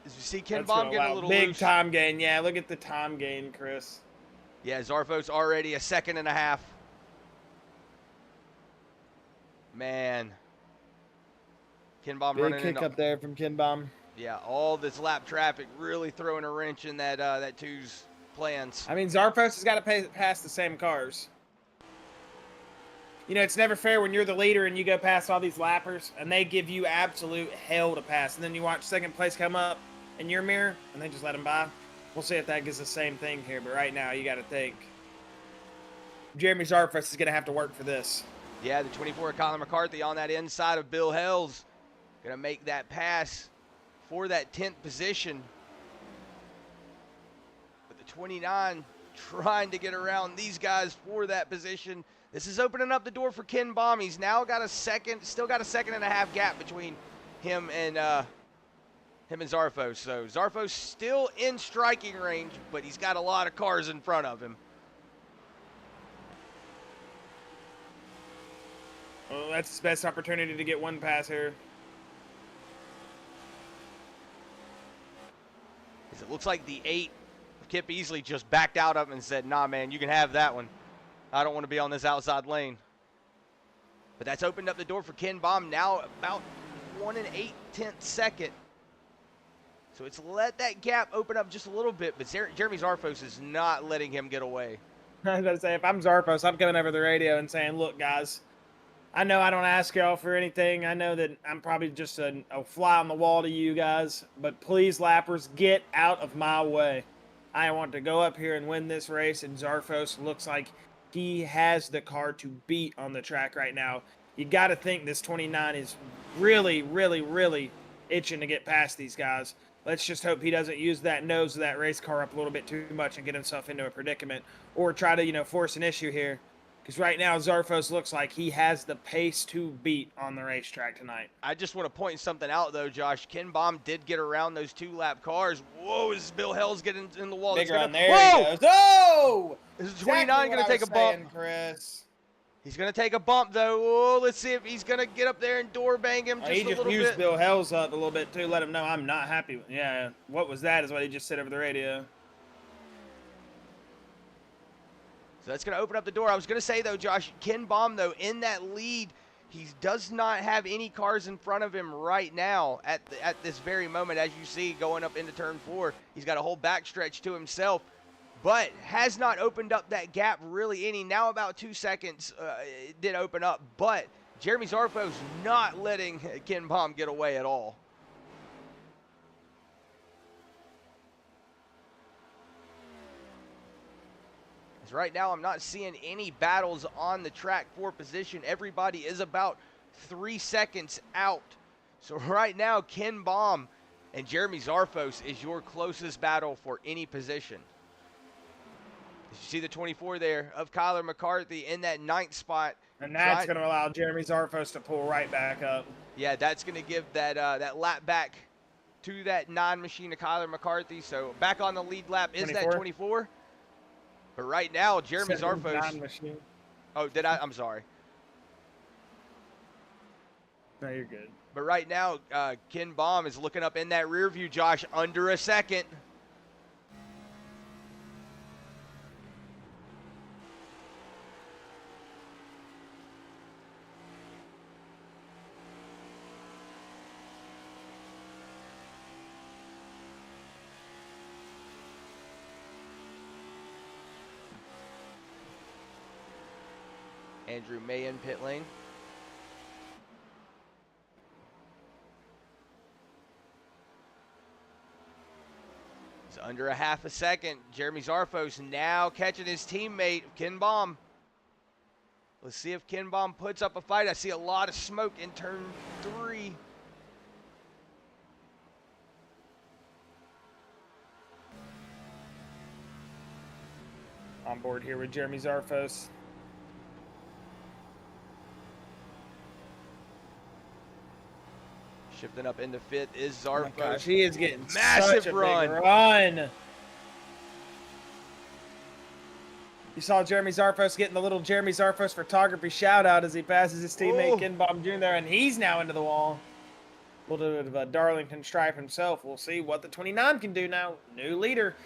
As you see Ken Baum getting a little big loose. time gain. Yeah, look at the time gain, Chris. Yeah, Zarfos already 1.5 seconds. Man. Ken Baum running Big kick up there from Ken Baum. Yeah, all this lap traffic really throwing a wrench in that that 2's plans. I mean, Zarfos has got to pass the same cars. You know, it's never fair when you're the leader and you go past all these lappers and they give you absolute hell to pass. And then you watch second place come up in your mirror and they just let them by. We'll see if that gives the same thing here. But right now, you got to think Jeremy Zarfos is going to have to work for this. Yeah, the 24 Colin McCarthy on that inside of Bill Hells. Going to make that pass for that 10th position. But the 29 trying to get around these guys for that position. This is opening up the door for Ken Baum. He's now got a second, still got a second and a half gap between him and Zarfos. So Zarfos still in striking range, but he's got a lot of cars in front of him. Well, that's his best opportunity to get one pass here. As it looks like the 8 of Kip Easley just backed out of him and said, nah, man, you can have that one. I don't want to be on this outside lane. But that's opened up the door for Ken Baum, now about 1 8/10 second. So it's let that gap open up just a little bit, but Jeremy Zarfos is not letting him get away. I was about to say, if I'm Zarfos, I'm coming over the radio and saying, look, guys, I know I don't ask y'all for anything. I know that I'm probably just a fly on the wall to you guys, but please, lappers, get out of my way. I want to go up here and win this race, and Zarfos looks like he has the car to beat on the track right now. You got to think this 29 is really, really, really itching to get past these guys. Let's just hope he doesn't use that nose of that race car up a little bit too much and get himself into a predicament or try to, you know, force an issue here. Because right now, Zarfos looks like he has the pace to beat on the racetrack tonight. I just want to point something out, though, Josh. Ken Baum did get around those 2-lap cars. Whoa, is Bill Hells getting in the wall? Big run there. Whoa! He goes. Oh! Is 29 going to take a bump? Chris. He's going to take a bump, though. Oh, let's see if he's going to get up there and door bang him just a little bit. He just used Bill Hells up a little bit, too. Let him know I'm not happy with. Yeah, what was that is what he just said over the radio. So that's going to open up the door. I was going to say, though, Josh, Ken Baum, though, in that lead, he does not have any cars in front of him right now at this very moment. As you see, going up into turn 4, he's got a whole backstretch to himself, but has not opened up that gap really any. Now about 2 seconds it did open up, but Jeremy Zarfos not letting Ken Baum get away at all. Right now, I'm not seeing any battles on the track for position. Everybody is about 3 seconds out. So right now, Ken Baum and Jeremy Zarfos is your closest battle for any position. You see the 24 there of Kyler McCarthy in that 9th spot. And that's going to allow Jeremy Zarfos to pull right back up. Yeah, that's going to give that that lap back to that 9 machine of Kyler McCarthy. So back on the lead lap is 24? That 24. But right now, Jeremy Zarfos. Oh, did I? I'm sorry. No, you're good. But right now, Ken Baum is looking up in that rear view, Josh, under a second. Andrew May in pit lane. It's under a half a second. Jeremy Zarfos now catching his teammate, Ken Baum. Let's see if Ken Baum puts up a fight. I see a lot of smoke in turn 3. On board here with Jeremy Zarfos. Shifting up into 5th is Zarfos. Oh my gosh, he is getting massive such a run. Big run. You saw Jeremy Zarfos getting the little Jeremy Zarfos photography shout out as he passes his teammate Ken Baum Jr. and he's now into the wall. A little bit of a Darlington stripe himself. We'll see what the 29 can do now. New leader.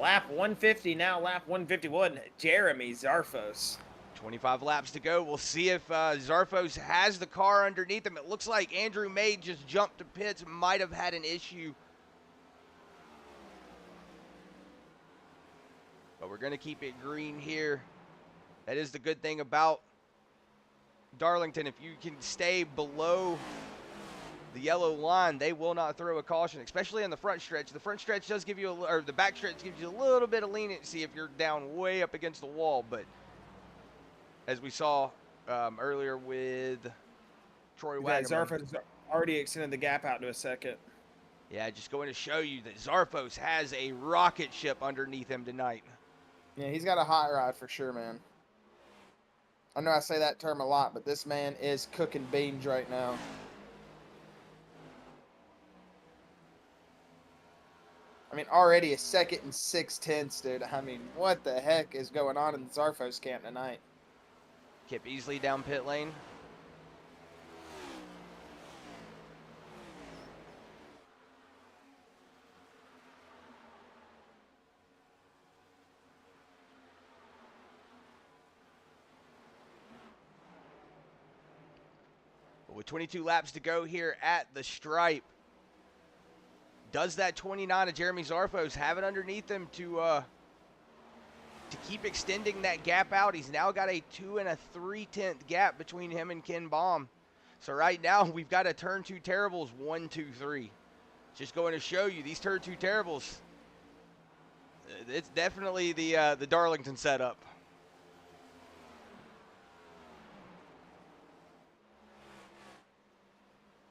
Lap 150 now, lap 151. Jeremy Zarfos. 25 laps to go. We'll see if Zarfos has the car underneath him. It looks like Andrew May just jumped to pits, might have had an issue. But we're going to keep it green here. That is the good thing about Darlington. If you can stay below the yellow line, they will not throw a caution, especially in the front stretch. The front stretch does give you, or the back stretch gives you a little bit of leniency if you're down way up against the wall. But as we saw earlier with Troy Wagner. Zarfo's already extended the gap out to a second. Yeah, just going to show you that Zarfos has a rocket ship underneath him tonight. Yeah, he's got a hot rod for sure, man. I know I say that term a lot, but this man is cooking beans right now. I mean, already a 2nd and 6/10, dude. I mean, what the heck is going on in the Zarfos camp tonight? Kip easily down pit lane. But with 22 laps to go here at the stripe, does that 29 of Jeremy Zarfos have it underneath him to keep extending that gap out? He's now got a 2 3/10 gap between him and Ken Baum. So right now we've got a turn 2 terribles 1, 2, 3. Just going to show you these turn 2 terribles. It's definitely the Darlington setup.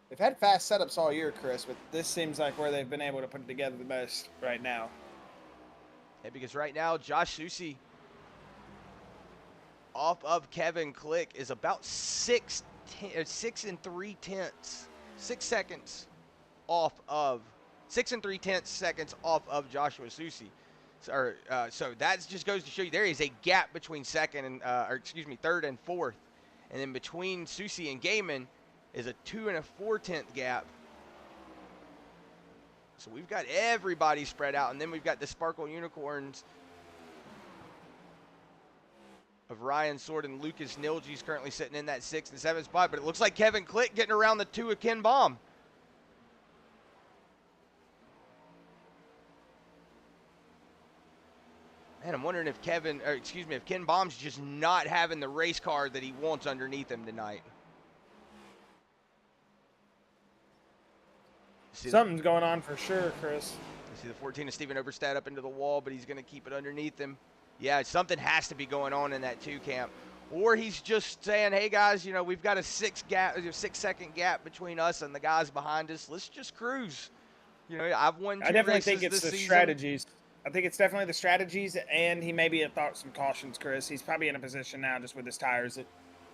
They've had fast setups all year, Chris, but this seems like where they've been able to put it together the most right now. Yeah, because right now Josh Susi off of Kevin Click is about 6 3/10, 6 seconds off of 6 3/10 seconds off of Joshua Susi. So that just goes to show you there is a gap between third and fourth, and then between Susi and Gaiman is a 2 4/10 gap. So we've got everybody spread out, and then we've got the Sparkle Unicorns of Ryan Sword and Lucas Nilge's currently sitting in that 6th and 7th spot, but it looks like Kevin Click getting around the 2 of Ken Baum. Man, I'm wondering if if Ken Baum's just not having the race car that he wants underneath him tonight. Something's going on for sure, Chris. See the 14 of Steven Oberstad up into the wall, but he's going to keep it underneath him. Yeah, something has to be going on in that 2 camp. Or he's just saying, hey, guys, we've got a 6-second gap between us and the guys behind us. Let's just cruise. I've won 2 I definitely races think it's this the season. strategies. I think it's definitely the strategies, and he maybe had thought some cautions, Chris. He's probably in a position now just with his tires that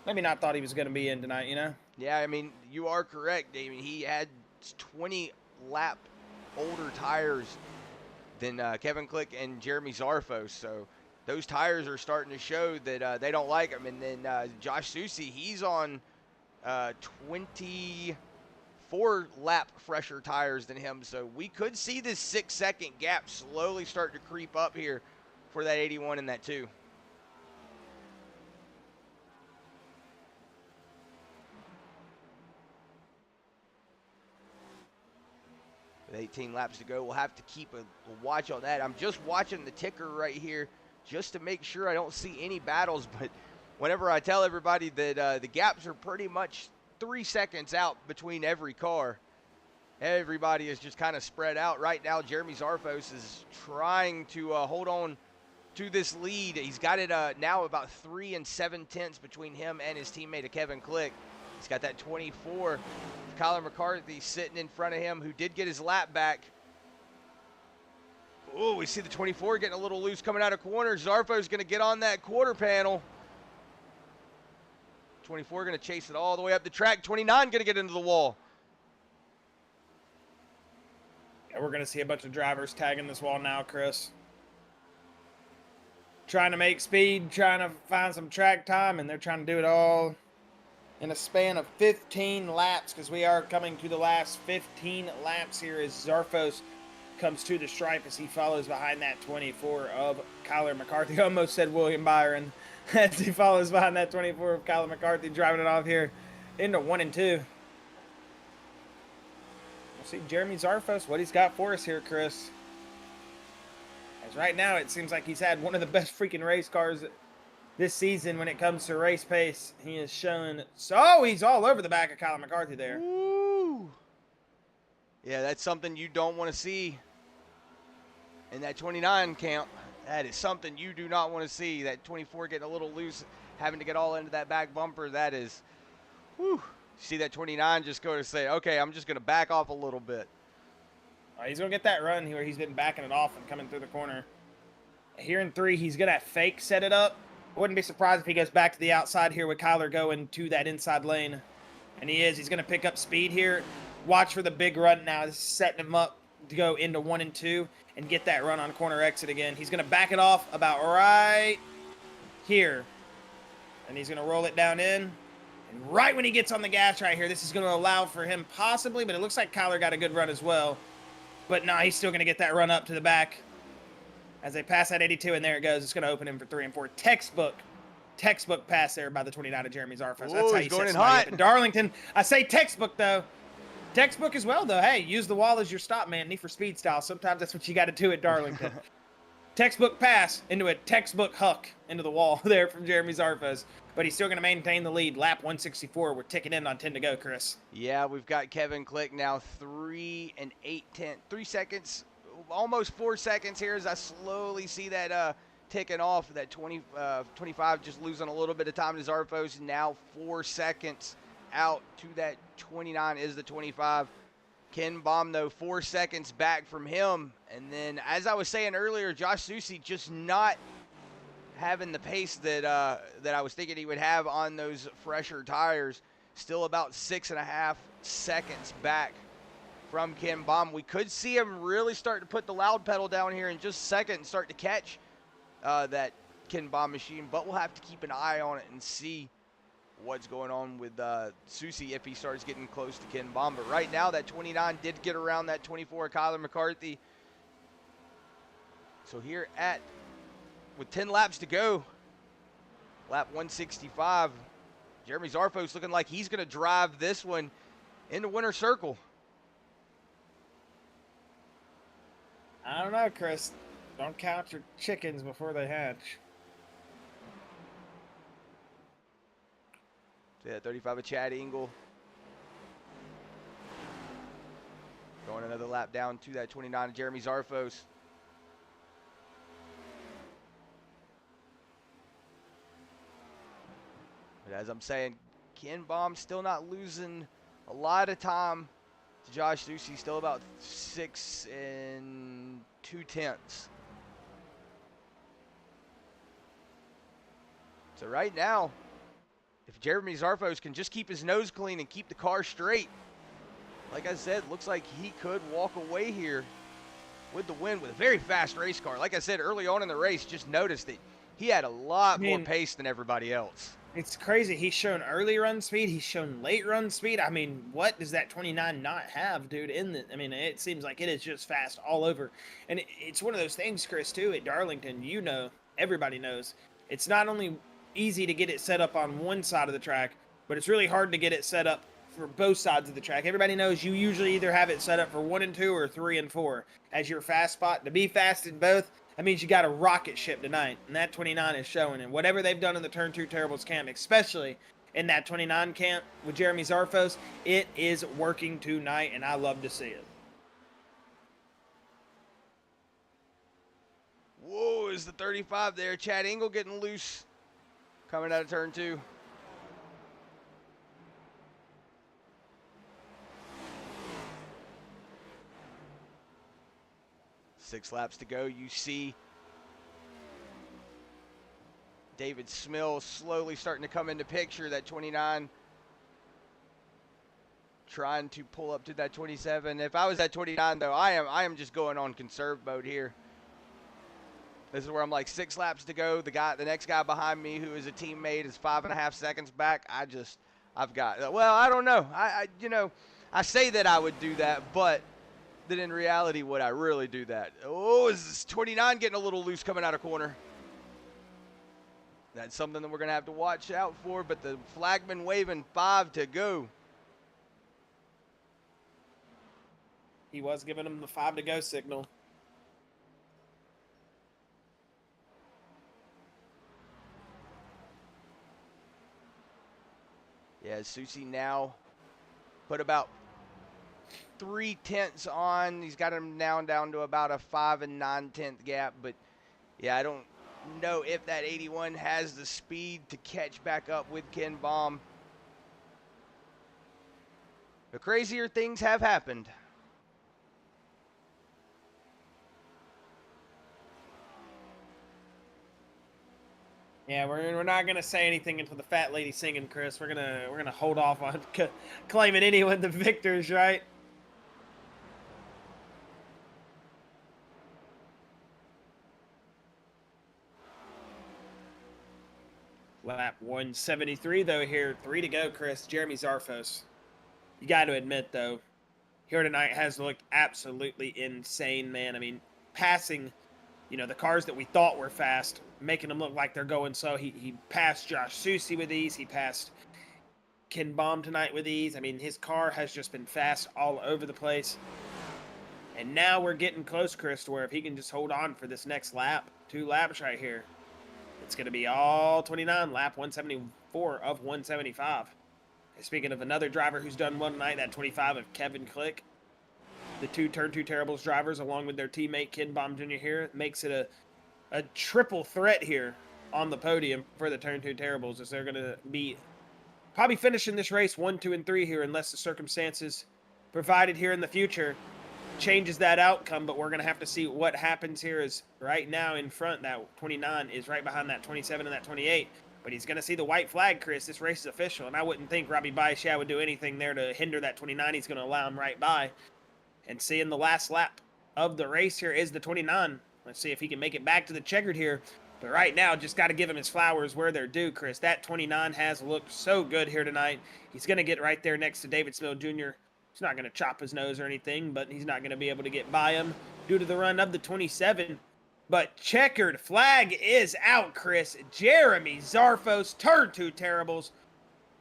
maybe not thought he was going to be in tonight, Yeah, I mean, you are correct, Damien. He had 20 lap older tires than Kevin Click and Jeremy Zarfos, so those tires are starting to show that they don't like him. And then Josh Susi, he's on 24 lap fresher tires than him, so we could see this 6-second gap slowly start to creep up here for that 81 and that 2. With 18 laps to go, we'll have to keep a watch on that. I'm just watching the ticker right here just to make sure I don't see any battles, but whenever I tell everybody that the gaps are pretty much 3 seconds out between every car, everybody is just kind of spread out. Right now, Jeremy Zarfos is trying to hold on to this lead. He's got it now about 3 7/10 between him and his teammate Kevin Click. He's got that 24. Kyler McCarthy sitting in front of him, who did get his lap back. Oh, we see the 24 getting a little loose coming out of corner. Zarfo's going to get on that quarter panel. 24 going to chase it all the way up the track. 29 going to get into the wall. Yeah, we're going to see a bunch of drivers tagging this wall now, Chris. Trying to make speed, trying to find some track time, and they're trying to do it all in a span of 15 laps, because we are coming to the last 15 laps here as Zarfos comes to the stripe as he follows behind that 24 of Kyler McCarthy. Almost said William Byron as he follows behind that 24 of Kyler McCarthy, driving it off here into 1 and 2. We'll see Jeremy Zarfos, what he's got for us here, Chris. As right now, it seems like he's had one of the best freaking race cars this season when it comes to race pace. He is showing. So he's all over the back of Kyle McCarthy there. Woo! Yeah, that's something you don't want to see in that 29 camp. That is something you do not want to see. That 24 getting a little loose, having to get all into that back bumper. That is, whew. See that 29 just go to say, okay, I'm just going to back off a little bit. He's going to get that run where he's been backing it off and coming through the corner. Here in 3, he's going to fake set it up. I wouldn't be surprised if he goes back to the outside here with Kyler going to that inside lane. And he is. He's going to pick up speed here. Watch for the big run now. This is setting him up to go into 1 and 2 and get that run on corner exit again. He's going to back it off about right here. And he's going to roll it down in. And right when he gets on the gas right here, this is going to allow for him possibly, but it looks like Kyler got a good run as well. But no, he's still going to get that run up to the back. As they pass that 82, and there it goes. It's going to open him for 3 and 4. Textbook pass there by the 29 of Jeremy Zarfos. That's how you set somebody up in Darlington. I say textbook, though. Textbook as well, though. Hey, use the wall as your stop, man. Need for speed style. Sometimes that's what you got to do at Darlington. Textbook pass into a textbook huck into the wall there from Jeremy Zarfos. But he's still going to maintain the lead. Lap 164. We're ticking in on 10 to go, Chris. Yeah, we've got Kevin Click now 3 seconds, almost 4 seconds here as I slowly see that ticking off. That 25 just losing a little bit of time to Zarfos. Now 4 seconds out to that 29 is the 25. Ken Baum, though, 4 seconds back from him. And then, as I was saying earlier, Josh Susi just not having the pace that I was thinking he would have on those fresher tires. Still about 6.5 seconds back from Ken Baum. We could see him really start to put the loud pedal down here in just a second and start to catch that Ken Baum machine, but we'll have to keep an eye on it and see what's going on with Susi if he starts getting close to Ken Baum. But right now, that 29 did get around that 24, Kyler McCarthy. So here with 10 laps to go, lap 165, Jeremy Zarfos looking like he's going to drive this one into winner's circle. I don't know, Chris. Don't count your chickens before they hatch. So yeah, 35 of Chad Engel. Going another lap down to that 29 of Jeremy Zarfos. But as I'm saying, Ken Baum still not losing a lot of time to Josh Susi. Still about 6 2/10. So right now, if Jeremy Zarfos can just keep his nose clean and keep the car straight, like I said, looks like he could walk away here with the win with a very fast race car. Like I said, early on in the race, just noticed that he had a lot more pace than everybody else. It's crazy. He's shown early run speed. He's shown late run speed. I mean, what does that 29 not have, dude? It seems like it is just fast all over. And it's one of those things, Chris, too, at Darlington, everybody knows. It's not only easy to get it set up on one side of the track, but it's really hard to get it set up for both sides of the track. Everybody knows you usually either have it set up for 1 and 2 or 3 and 4 as your fast spot. To be fast in both, that means you got a rocket ship tonight, and that 29 is showing. And whatever they've done in the Turn 2 Terribles camp, especially in that 29 camp with Jeremy Zarfos, it is working tonight, and I love to see it. Whoa, is the 35 there. Chad Engel getting loose coming out of Turn 2. Six laps to go. You see David Smill slowly starting to come into picture. That 29 trying to pull up to that 27. If I was at 29, though, I am just going on conserve mode here. This is where I'm like 6 laps to go. The next guy behind me, who is a teammate, is 5.5 seconds back. I've got. Well, I don't know. I say that I would do that, but then in reality, would I really do that? Oh, is this 29 getting a little loose coming out of corner? That's something that we're going to have to watch out for, but the flagman waving 5 to go. He was giving him the 5 to go signal. Yeah, Susie now put about 3/10 on. He's got him now down to about a 5 9/10 gap. But yeah, I don't know if that 81 has the speed to catch back up with Ken Baum. The crazier things have happened. Yeah, we're not gonna say anything until the fat lady singing, Chris. We're gonna hold off on claiming anyone the victors, right? Lap 173 though here, 3 to go, Chris. Jeremy Zarfos. You got to admit though, here tonight has looked absolutely insane, man. I mean, passing, the cars that we thought were fast, making them look like they're going slow. He passed Josh Susie with ease. He passed Ken Baum tonight with ease. I mean, his car has just been fast all over the place. And now we're getting close, Chris, to where if he can just hold on for this next lap, 2 laps right here, it's going to be all 29, lap 174 of 175. Speaking of another driver who's done well tonight, that 25 of Kevin Click. The 2 Turn 2 Terribles drivers, along with their teammate Ken Baum Jr. here, makes it a triple threat here on the podium for the Turn 2 Terribles, as they're going to be probably finishing this race 1, 2, and 3 here, unless the circumstances provided here in the future changes that outcome. But we're going to have to see what happens here. Is right now in front, that 29 is right behind that 27 and that 28. But he's going to see the white flag, Chris. This race is official, and I wouldn't think Robbie Baishia would do anything there to hinder that 29. He's going to allow him right by. And seeing the last lap of the race here is the 29. Let's see if he can make it back to the checkered here. But right now, just got to give him his flowers where they're due, Chris. That 29 has looked so good here tonight. He's going to get right there next to David Smith Jr. He's not going to chop his nose or anything, but he's not going to be able to get by him due to the run of the 27. But checkered flag is out, Chris. Jeremy Zarfos, Turn 2 Terribles.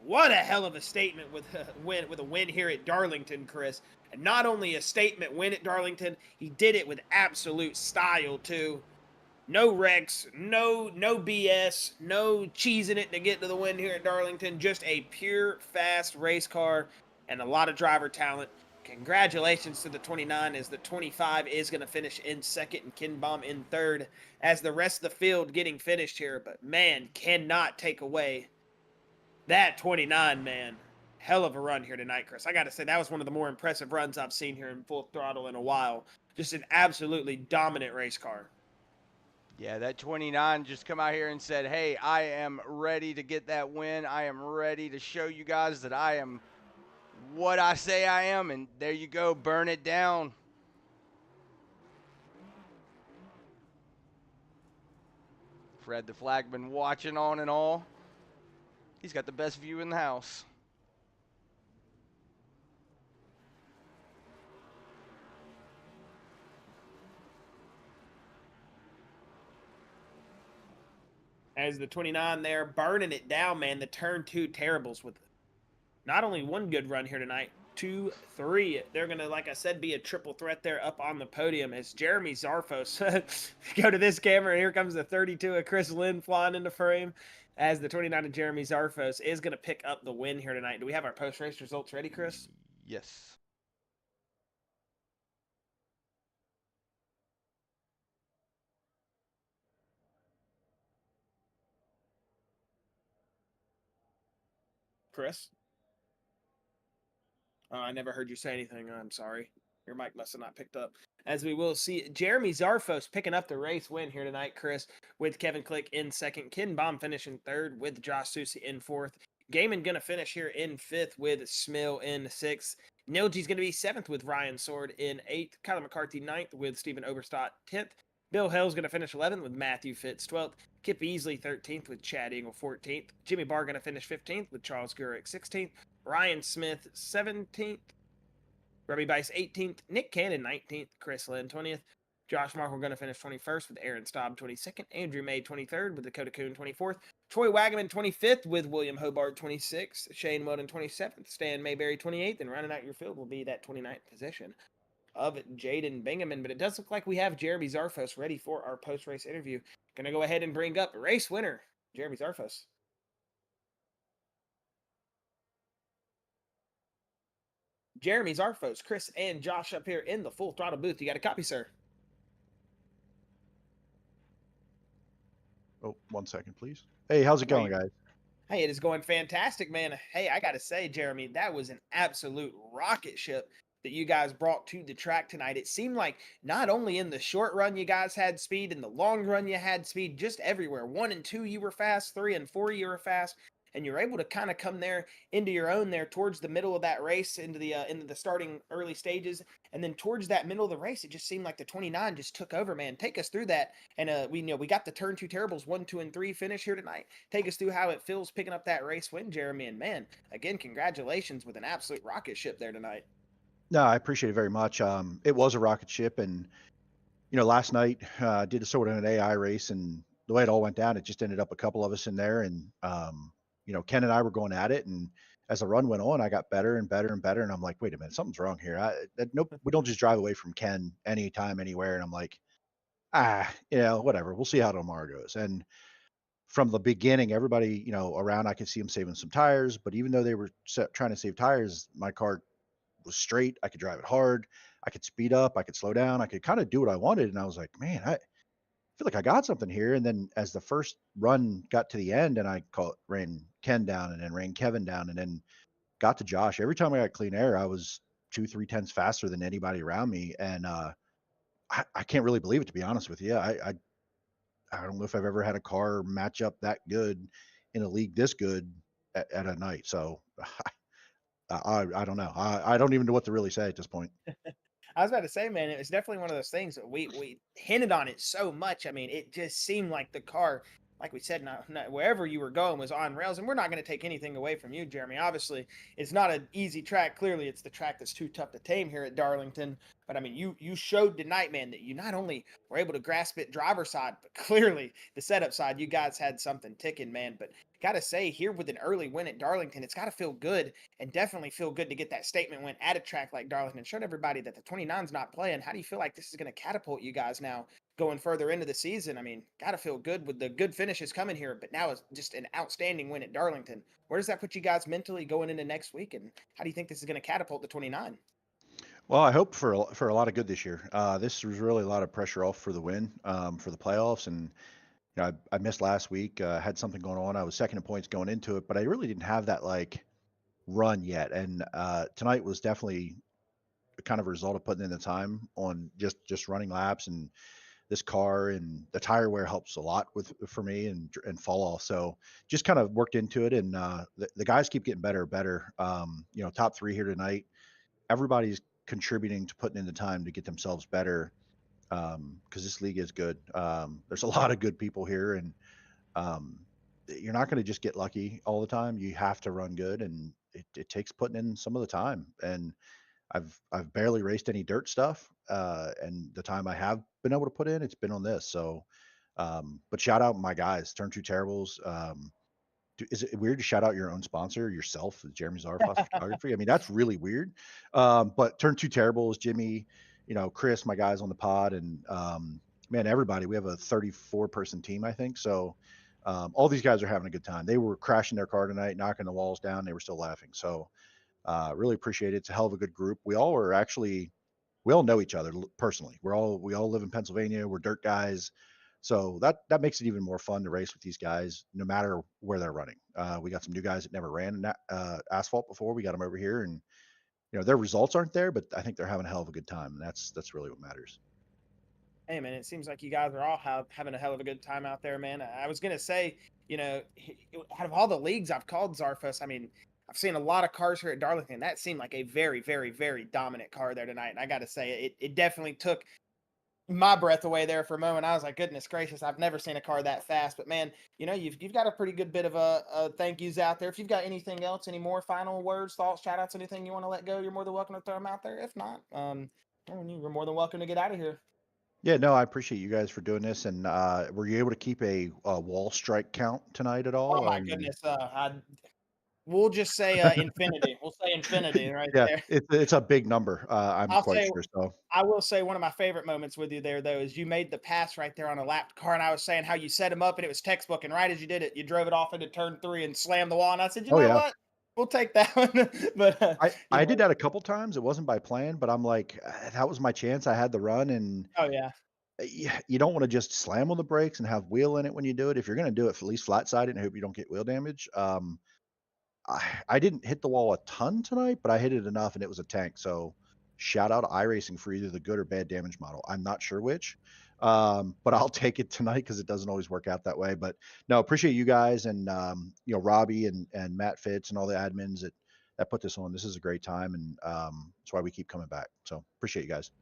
What a hell of a statement with a win here at Darlington, Chris. And not only a statement win at Darlington, he did it with absolute style, too. No wrecks, no BS, no cheesing it to get to the win here at Darlington. Just a pure, fast race car and a lot of driver talent. Congratulations to the 29, as the 25 is going to finish in second and Ken Baum in third, as the rest of the field getting finished here. But, man, cannot take away that 29, man. Hell of a run here tonight, Chris. I got to say, that was one of the more impressive runs I've seen here in Full Throttle in a while. Just an absolutely dominant race car. Yeah, that 29 just come out here and said, hey, I am ready to get that win. I am ready to show you guys that I am what I say I am. And there you go. Burn it down. Fred the Flagman watching on and all. He's got the best view in the house. As the 29 there, burning it down, man. The Turn 2 Terribles with not only one good run here tonight, 2, 3. They're going to, like I said, be a triple threat there up on the podium, as Jeremy Zarfos go to this camera. And here comes the 32 of Chris Lynn flying into frame, as the 29 of Jeremy Zarfos is going to pick up the win here tonight. Do we have our post-race results ready, Chris? Yes. Chris? Oh, I never heard you say anything. I'm sorry. Your mic must have not picked up. As we will see, Jeremy Zarfos picking up the race win here tonight, Chris, with Kevin Click in second. Ken Baum finishing third with Josh Susie in fourth. Gaiman going to finish here in fifth with Smill in sixth. Nilji's going to be seventh with Ryan Sword in eighth. Kyler McCarthy ninth with Stephen Oberstadt 10th. Bill Hill's going to finish 11th with Matthew Fitz 12th. Kip Easley 13th with Chad Eagle 14th. Jimmy Barr going to finish 15th with Charles Gurrick 16th. Ryan Smith 17th. Robbie Bice 18th. Nick Cannon 19th. Chris Lynn 20th. Josh Markle going to finish 21st with Aaron Staub 22nd. Andrew May 23rd with Dakota Coon 24th. Troy Wagaman 25th with William Hobart 26th. Shane Weldon 27th. Stan Mayberry 28th. And rounding out your field will be that 29th position of Jaden Bingaman. But it does look like we have Jeremy Zarfos ready for our post-race interview. Going to go ahead and bring up race winner, Jeremy Zarfos. Jeremy Zarfos, Chris, and Josh up here in the Full Throttle booth. You got a copy, sir? Oh, 1 second, please. Hey, how's it going, guys? Hey, it is going fantastic, man. Hey, I got to say, Jeremy, that was an absolute rocket ship that you guys brought to the track tonight. It seemed like not only in the short run you guys had speed, in the long run you had speed, just everywhere. 1 and 2 you were fast, 3 and 4 you were fast, and you're able to kind of come there into your own there towards the middle of that race, into the starting early stages, and then towards that middle of the race, it just seemed like the 29 just took over, man. Take us through that, and we got the turn 2 terribles 1, 2, and 3 finish here tonight. Take us through how it feels picking up that race win, Jeremy, and man, again, congratulations with an absolute rocket ship there tonight. No, I appreciate it very much. It was a rocket ship, and last night did a sort of an AI race, and the way it all went down, it just ended up a couple of us in there, and Ken and I were going at it, and as the run went on, I got better and better and better, and I'm like, wait a minute, something's wrong here. Nope, we don't just drive away from Ken anytime, anywhere, and I'm like, whatever, we'll see how tomorrow goes. And from the beginning, everybody around, I could see them saving some tires, but even though they were trying to save tires, my car was straight. I could drive it hard. I could speed up. I could slow down. I could kind of do what I wanted. And I was like, man, I feel like I got something here. And then as the first run got to the end, and I ran Ken down, and then ran Kevin down, and then got to Josh, every time I got clean air, I was 2-3 tenths faster than anybody around me. And I can't really believe it, to be honest with you. I don't know if I've ever had a car match up that good in a league this good at a night. So I don't know. I don't even know what to really say at this point. I was about to say, man, it was definitely one of those things that we hinted on it so much. I mean, it just seemed like the car, like we said, not wherever you were going was on rails. And we're not going to take anything away from you, Jeremy. Obviously, it's not an easy track. Clearly, it's the track that's too tough to tame here at Darlington. But I mean, you showed tonight, man, that you not only were able to grasp it driver's side, but clearly the setup side, you guys had something ticking, man. But gotta say, here with an early win at Darlington, it's got to feel good, and definitely feel good to get that statement win at a track like Darlington. Showed everybody that the 29's not playing. How do you feel like this is going to catapult you guys now going further into the season? I mean, gotta feel good with the good finishes coming here, but now it's just an outstanding win at Darlington. Where does that put you guys mentally going into next week, and how do you think this is going to catapult the 29? Well, I hope for a lot of good this year. This was really a lot of pressure off for the win, for the playoffs, and I missed last week. Had something going on. I was second in points going into it, but I really didn't have that like run yet. And tonight was definitely kind of a result of putting in the time on just running laps, and this car and the tire wear helps a lot for me, and fall off. So just kind of worked into it, and the guys keep getting better and better. Top three here tonight. Everybody's contributing to putting in the time to get themselves better, because this league is good. There's a lot of good people here, and you're not going to just get lucky all the time. You have to run good, and it takes putting in some of the time. And I've barely raced any dirt stuff, and the time I have been able to put in, it's been on this. So, but shout out my guys, Turn Two Terribles. Is it weird to shout out your own sponsor yourself, Jeremy Zarfos Photography? I mean, that's really weird. But Turn Two Terribles, Jimmy, Chris, my guys on the pod, and man, everybody. We have a 34-person team, I think. So all these guys are having a good time. They were crashing their car tonight, knocking the walls down. They were still laughing. So really appreciate it. It's a hell of a good group. We all know each other personally. We all live in Pennsylvania. We're dirt guys. So that makes it even more fun to race with these guys, no matter where they're running. We got some new guys that never ran asphalt before. We got them over here, and their results aren't there, but I think they're having a hell of a good time, and that's really what matters. Hey, man, it seems like you guys are all having a hell of a good time out there, man. I was gonna say, out of all the leagues I've called Zarfus, I mean, I've seen a lot of cars here at Darlington. That seemed like a very, very, very dominant car there tonight. And I got to say, it definitely took my breath away there for a moment. I was like, goodness gracious, I've never seen a car that fast. But man, you've got a pretty good bit of thank yous out there. If you've got anything else, any more final words, thoughts, shout outs, anything you want to let go, you're more than welcome to throw them out there. If not, you're more than welcome to get out of here. Yeah, no, I appreciate you guys for doing this. And were you able to keep a wall strike count tonight at all? Oh my goodness, we'll just say infinity. We'll say infinity right Yeah, there. it's a big number. I'm quite sure. So I will say one of my favorite moments with you there, though, is you made the pass right there on a lapped car, and I was saying how you set him up, and it was textbook, and right as you did it, you drove it off into turn 3 and slammed the wall, and I said, oh yeah, what? we'll take that one. But I did that a couple times. It wasn't by plan, but I'm like, that was my chance. I had the run, and oh yeah, you don't want to just slam on the brakes and have wheel in it when you do it. If you're going to do it, at least flat side it and hope you don't get wheel damage. I didn't hit the wall a ton tonight, but I hit it enough, and it was a tank. So shout out to iRacing for either the good or bad damage model. I'm not sure which, but I'll take it tonight because it doesn't always work out that way. But no, appreciate you guys and Robbie and Matt Fitz and all the admins that put this on. This is a great time, and that's why we keep coming back. So appreciate you guys.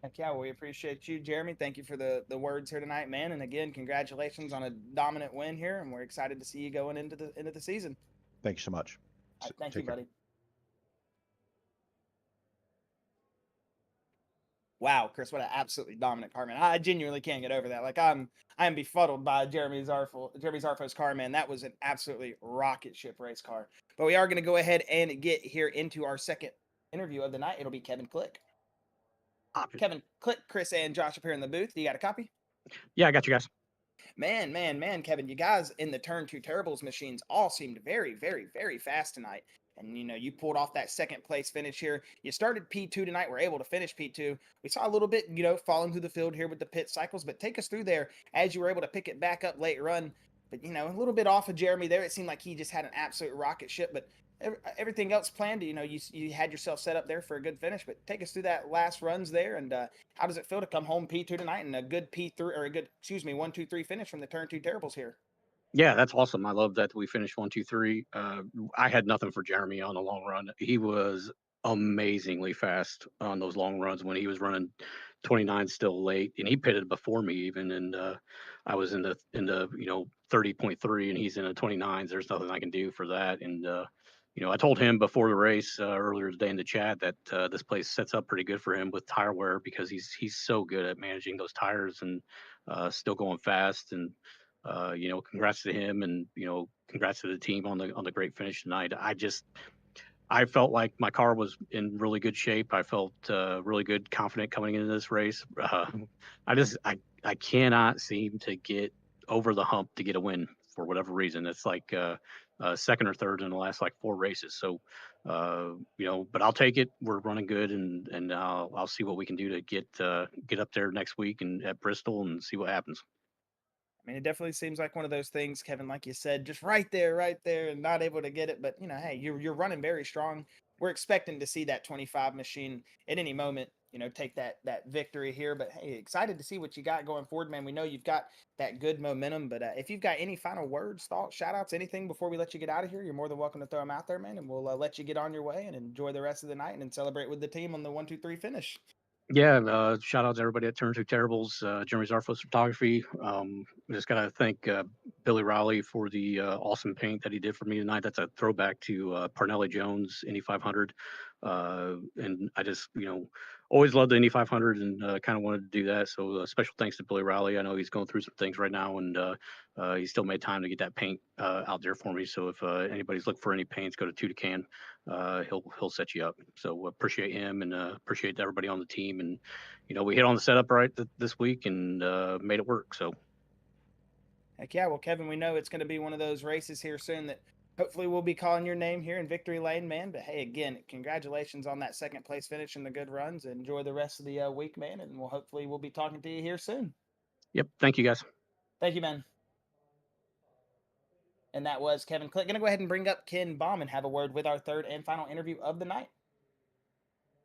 heck yeah, well, we appreciate you, Jeremy. Thank you for the words here tonight, man. And again, congratulations on a dominant win here, and we're excited to see you going into the season. Thank you so much. All right, thank Take you, care. buddy. Wow, Chris, what an absolutely dominant car, man. I genuinely can't get over that. Like I am befuddled by Jeremy Zarfo's car, man. That was an absolutely rocket ship race car. But we are going to go ahead and get here into our second interview of the night. It'll be Kevin Click. Kevin Click, Chris and Josh up here in the booth. You got a copy? Yeah, I got you guys. Man, Kevin, you guys in the Turn 2 Terribles machines all seemed very, very, very fast tonight. And, you pulled off that second place finish here. You started P2 tonight. We're able to finish P2. We saw a little bit, falling through the field here with the pit cycles, but take us through there as you were able to pick it back up late run. But, a little bit off of Jeremy there. It seemed like he just had an absolute rocket ship, but everything else planned, you had yourself set up there for a good finish. But take us through that last runs there, and how does it feel to come home P2 tonight and a good P3 or a good 1, 2, 3 finish from the Turn 2 Terribles here? Yeah, that's awesome. I love that we finished 1, 2, 3. I had nothing for Jeremy on the long run. He was amazingly fast on those long runs when he was running 29 still late, and he pitted before me even. And I was in the 30.3, and he's in the 29s. There's nothing I can do for that. And I told him before the race earlier today in the chat that this place sets up pretty good for him with tire wear because he's so good at managing those tires and still going fast. And congrats to him, and congrats to the team on the great finish tonight. I felt like my car was in really good shape. I felt really good, confident coming into this race. I cannot seem to get over the hump to get a win for whatever reason. It's like second or third in the last like 4 races. So but I'll take it. We're running good, and I'll see what we can do to get up there next week and at Bristol and see what happens. I mean, it definitely seems like one of those things, Kevin, like you said, just right there, and not able to get it. But hey, you're running very strong. We're expecting to see that 25 machine at any moment, take that victory here. But hey, excited to see what you got going forward, man. We know you've got that good momentum. But if you've got any final words, thoughts, shout outs, anything before we let you get out of here, you're more than welcome to throw them out there, man. And we'll let you get on your way and enjoy the rest of the night and celebrate with the team on the 1, 2, 3 finish. Yeah, shout out to everybody at Turn 2 Terribles, Jeremy Zarfos Photography. Just got to thank Billy Rowley for the awesome paint that he did for me tonight. That's a throwback to Parnelli Jones Indy 500. And I just, always loved the Indy 500 and kind of wanted to do that. So special thanks to Billy Rowley. I know he's going through some things right now, and he still made time to get that paint out there for me. So if anybody's looking for any paints, go to Two to Can. He'll set you up. So appreciate him, and appreciate everybody on the team. And we hit on the setup right this week and made it work. So heck yeah, well, Kevin, we know it's going to be one of those races here soon that hopefully we'll be calling your name here in victory lane, man. But hey, again, congratulations on that second place finish and the good runs. Enjoy the rest of the week, man, and we'll be talking to you here soon. Yep, thank you guys. Thank you, man. And that was Kevin Click. Gonna go ahead and bring up Ken Baum and have a word with our third and final interview of the night.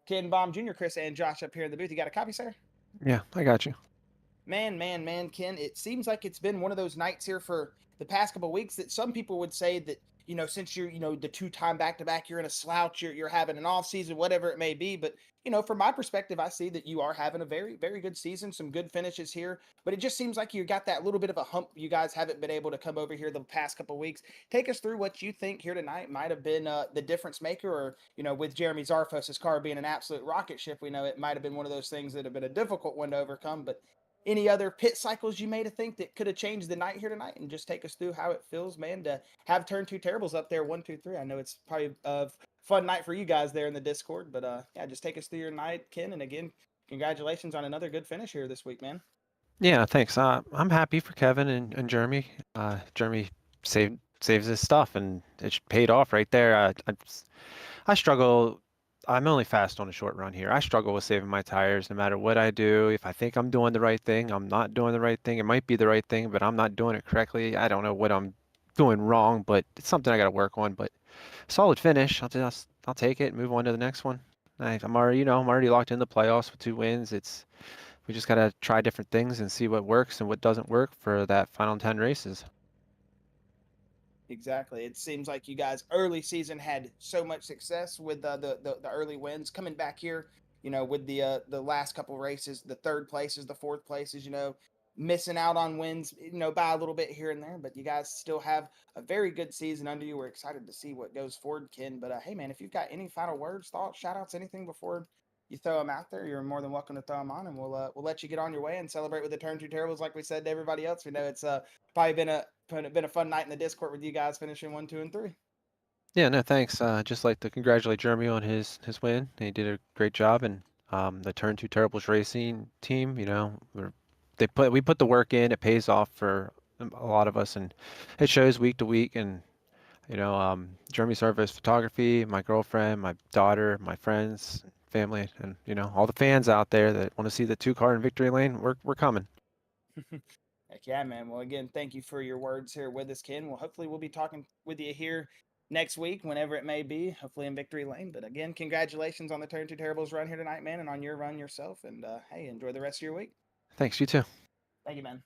Ken Baum Jr., Chris and Josh up here in the booth. You got a copy, sir? Yeah, I got you. Man, Ken, it seems like it's been one of those nights here for the past couple of weeks that some people would say that, since you're, the 2-time back-to-back, you're in a slouch, you're having an off season, whatever it may be. But, from my perspective, I see that you are having a very, very good season, some good finishes here. But it just seems like you got that little bit of a hump. You guys haven't been able to come over here the past couple of weeks. Take us through what you think here tonight might have been the difference maker, or, with Jeremy Zarfos' car being an absolute rocket ship, we know it might have been one of those things that have been a difficult one to overcome. But any other pit cycles you made to think that could have changed the night here tonight, and just take us through how it feels, man, to have Turn 2 Terribles up there 1, 2, 3. I know it's probably a fun night for you guys there in the Discord, but yeah, just take us through your night, Ken. And again, congratulations on another good finish here this week, man. Yeah, thanks. I'm happy for Kevin and Jeremy. Jeremy saved saves his stuff, and it paid off right there. I struggle. I'm only fast on a short run here. I struggle with saving my tires no matter what I do. If I think I'm doing the right thing, I'm not doing the right thing. It might be the right thing, but I'm not doing it correctly. I don't know what I'm doing wrong, but it's something I got to work on. But solid finish. I'll take it. Move on to the next one. I'm already, I'm already locked in the playoffs with 2 wins. We just got to try different things and see what works and what doesn't work for that final 10 races. Exactly. It seems like you guys early season had so much success with the early wins coming back here. With the last couple races, the third places, the fourth places. Missing out on wins. By a little bit here and there, but you guys still have a very good season under you. We're excited to see what goes forward, Ken. But hey, man, if you've got any final words, thoughts, shout outs, anything before you throw them out there, you're more than welcome to throw them on, and we'll let you get on your way and celebrate with the Turn Two Terribles, like we said to everybody else. We know it's probably been a fun night in the Discord with you guys finishing 1, 2, and 3. Yeah, no, thanks. Just like to congratulate Jeremy on his win. He did a great job, and the Turn Two Terribles Racing team, we put the work in. It pays off for a lot of us, and it shows week to week. And Jeremy served as photography, my girlfriend, my daughter, my friends, family, and all the fans out there that want to see the 2 car in victory lane. We're coming. Heck yeah, man. Well, again, thank you for your words here with us, Ken. Well, hopefully we'll be talking with you here next week, whenever it may be, hopefully in victory lane. But again, congratulations on the Turn Two Terribles run here tonight, man, and on your run yourself. And hey, enjoy the rest of your week. Thanks, you too. Thank you, man.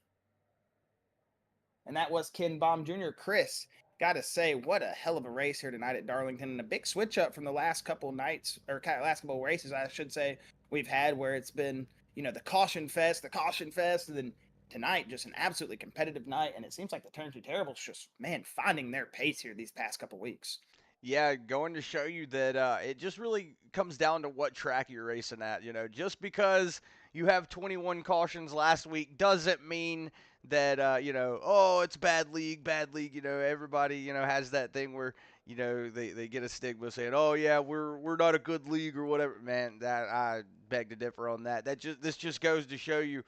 And that was Ken Baum Jr. Chris, gotta say, what a hell of a race here tonight at Darlington, and a big switch up from the last couple nights, or last couple races, I should say, we've had, where it's been, the caution fest, and then tonight, just an absolutely competitive night. And it seems like the Turn Two Terribles just, man, finding their pace here these past couple weeks. Yeah, going to show you that it just really comes down to what track you're racing at. Just because you have 21 cautions last week doesn't mean that oh, it's bad league, bad league. Everybody has that thing where they get a stigma saying, oh yeah, we're not a good league or whatever. Man, that I beg to differ on that. This just goes to show you,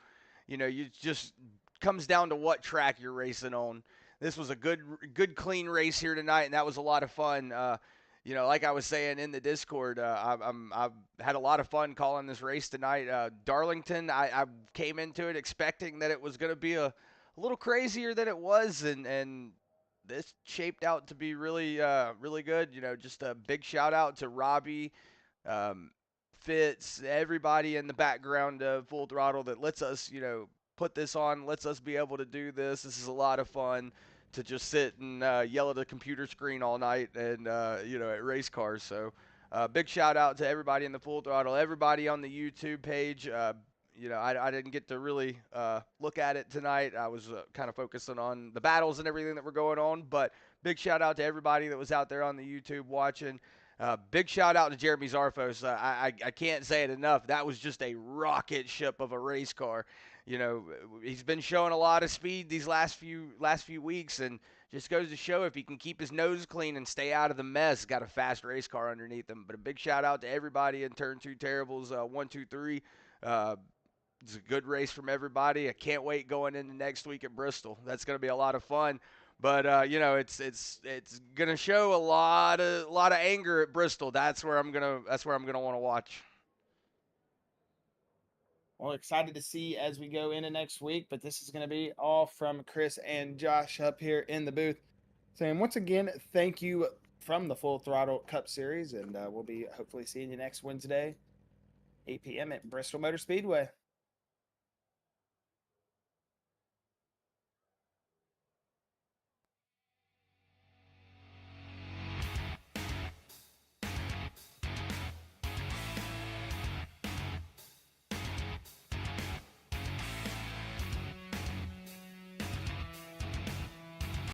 you just comes down to what track you're racing on. This was a good clean race here tonight, and that was a lot of fun. Like I was saying in the Discord, I've had a lot of fun calling this race tonight. Darlington, I came into it expecting that it was going to be a little crazier than it was, and this shaped out to be really really good. Just a big shout out to Robbie, um, Fitz, everybody in the background of Full Throttle that lets us put this on, lets us be able to do this. This is a lot of fun to just sit and yell at a computer screen all night and at race cars. So big shout out to everybody in the Full Throttle, everybody on the YouTube page. I didn't get to really look at it tonight. I was kind of focusing on the battles and everything that were going on, but big shout out to everybody that was out there on the YouTube watching. Big shout out to Jeremy Zarfos. I can't say it enough. That was just a rocket ship of a race car. He's been showing a lot of speed these last few weeks, and just goes to show if he can keep his nose clean and stay out of the mess, got a fast race car underneath him. But a big shout out to everybody in Turn Two Terribles 1, 2, 3. It's a good race from everybody. I can't wait going into next week at Bristol. That's going to be a lot of fun. But it's gonna show a lot of anger at Bristol. That's where I'm gonna want to watch. Well, excited to see as we go into next week, but this is going to be all from Chris and Josh up here in the booth. Saying once again, thank you from the Full Throttle Cup Series, and we'll be hopefully seeing you next Wednesday, 8 p.m. at Bristol Motor Speedway.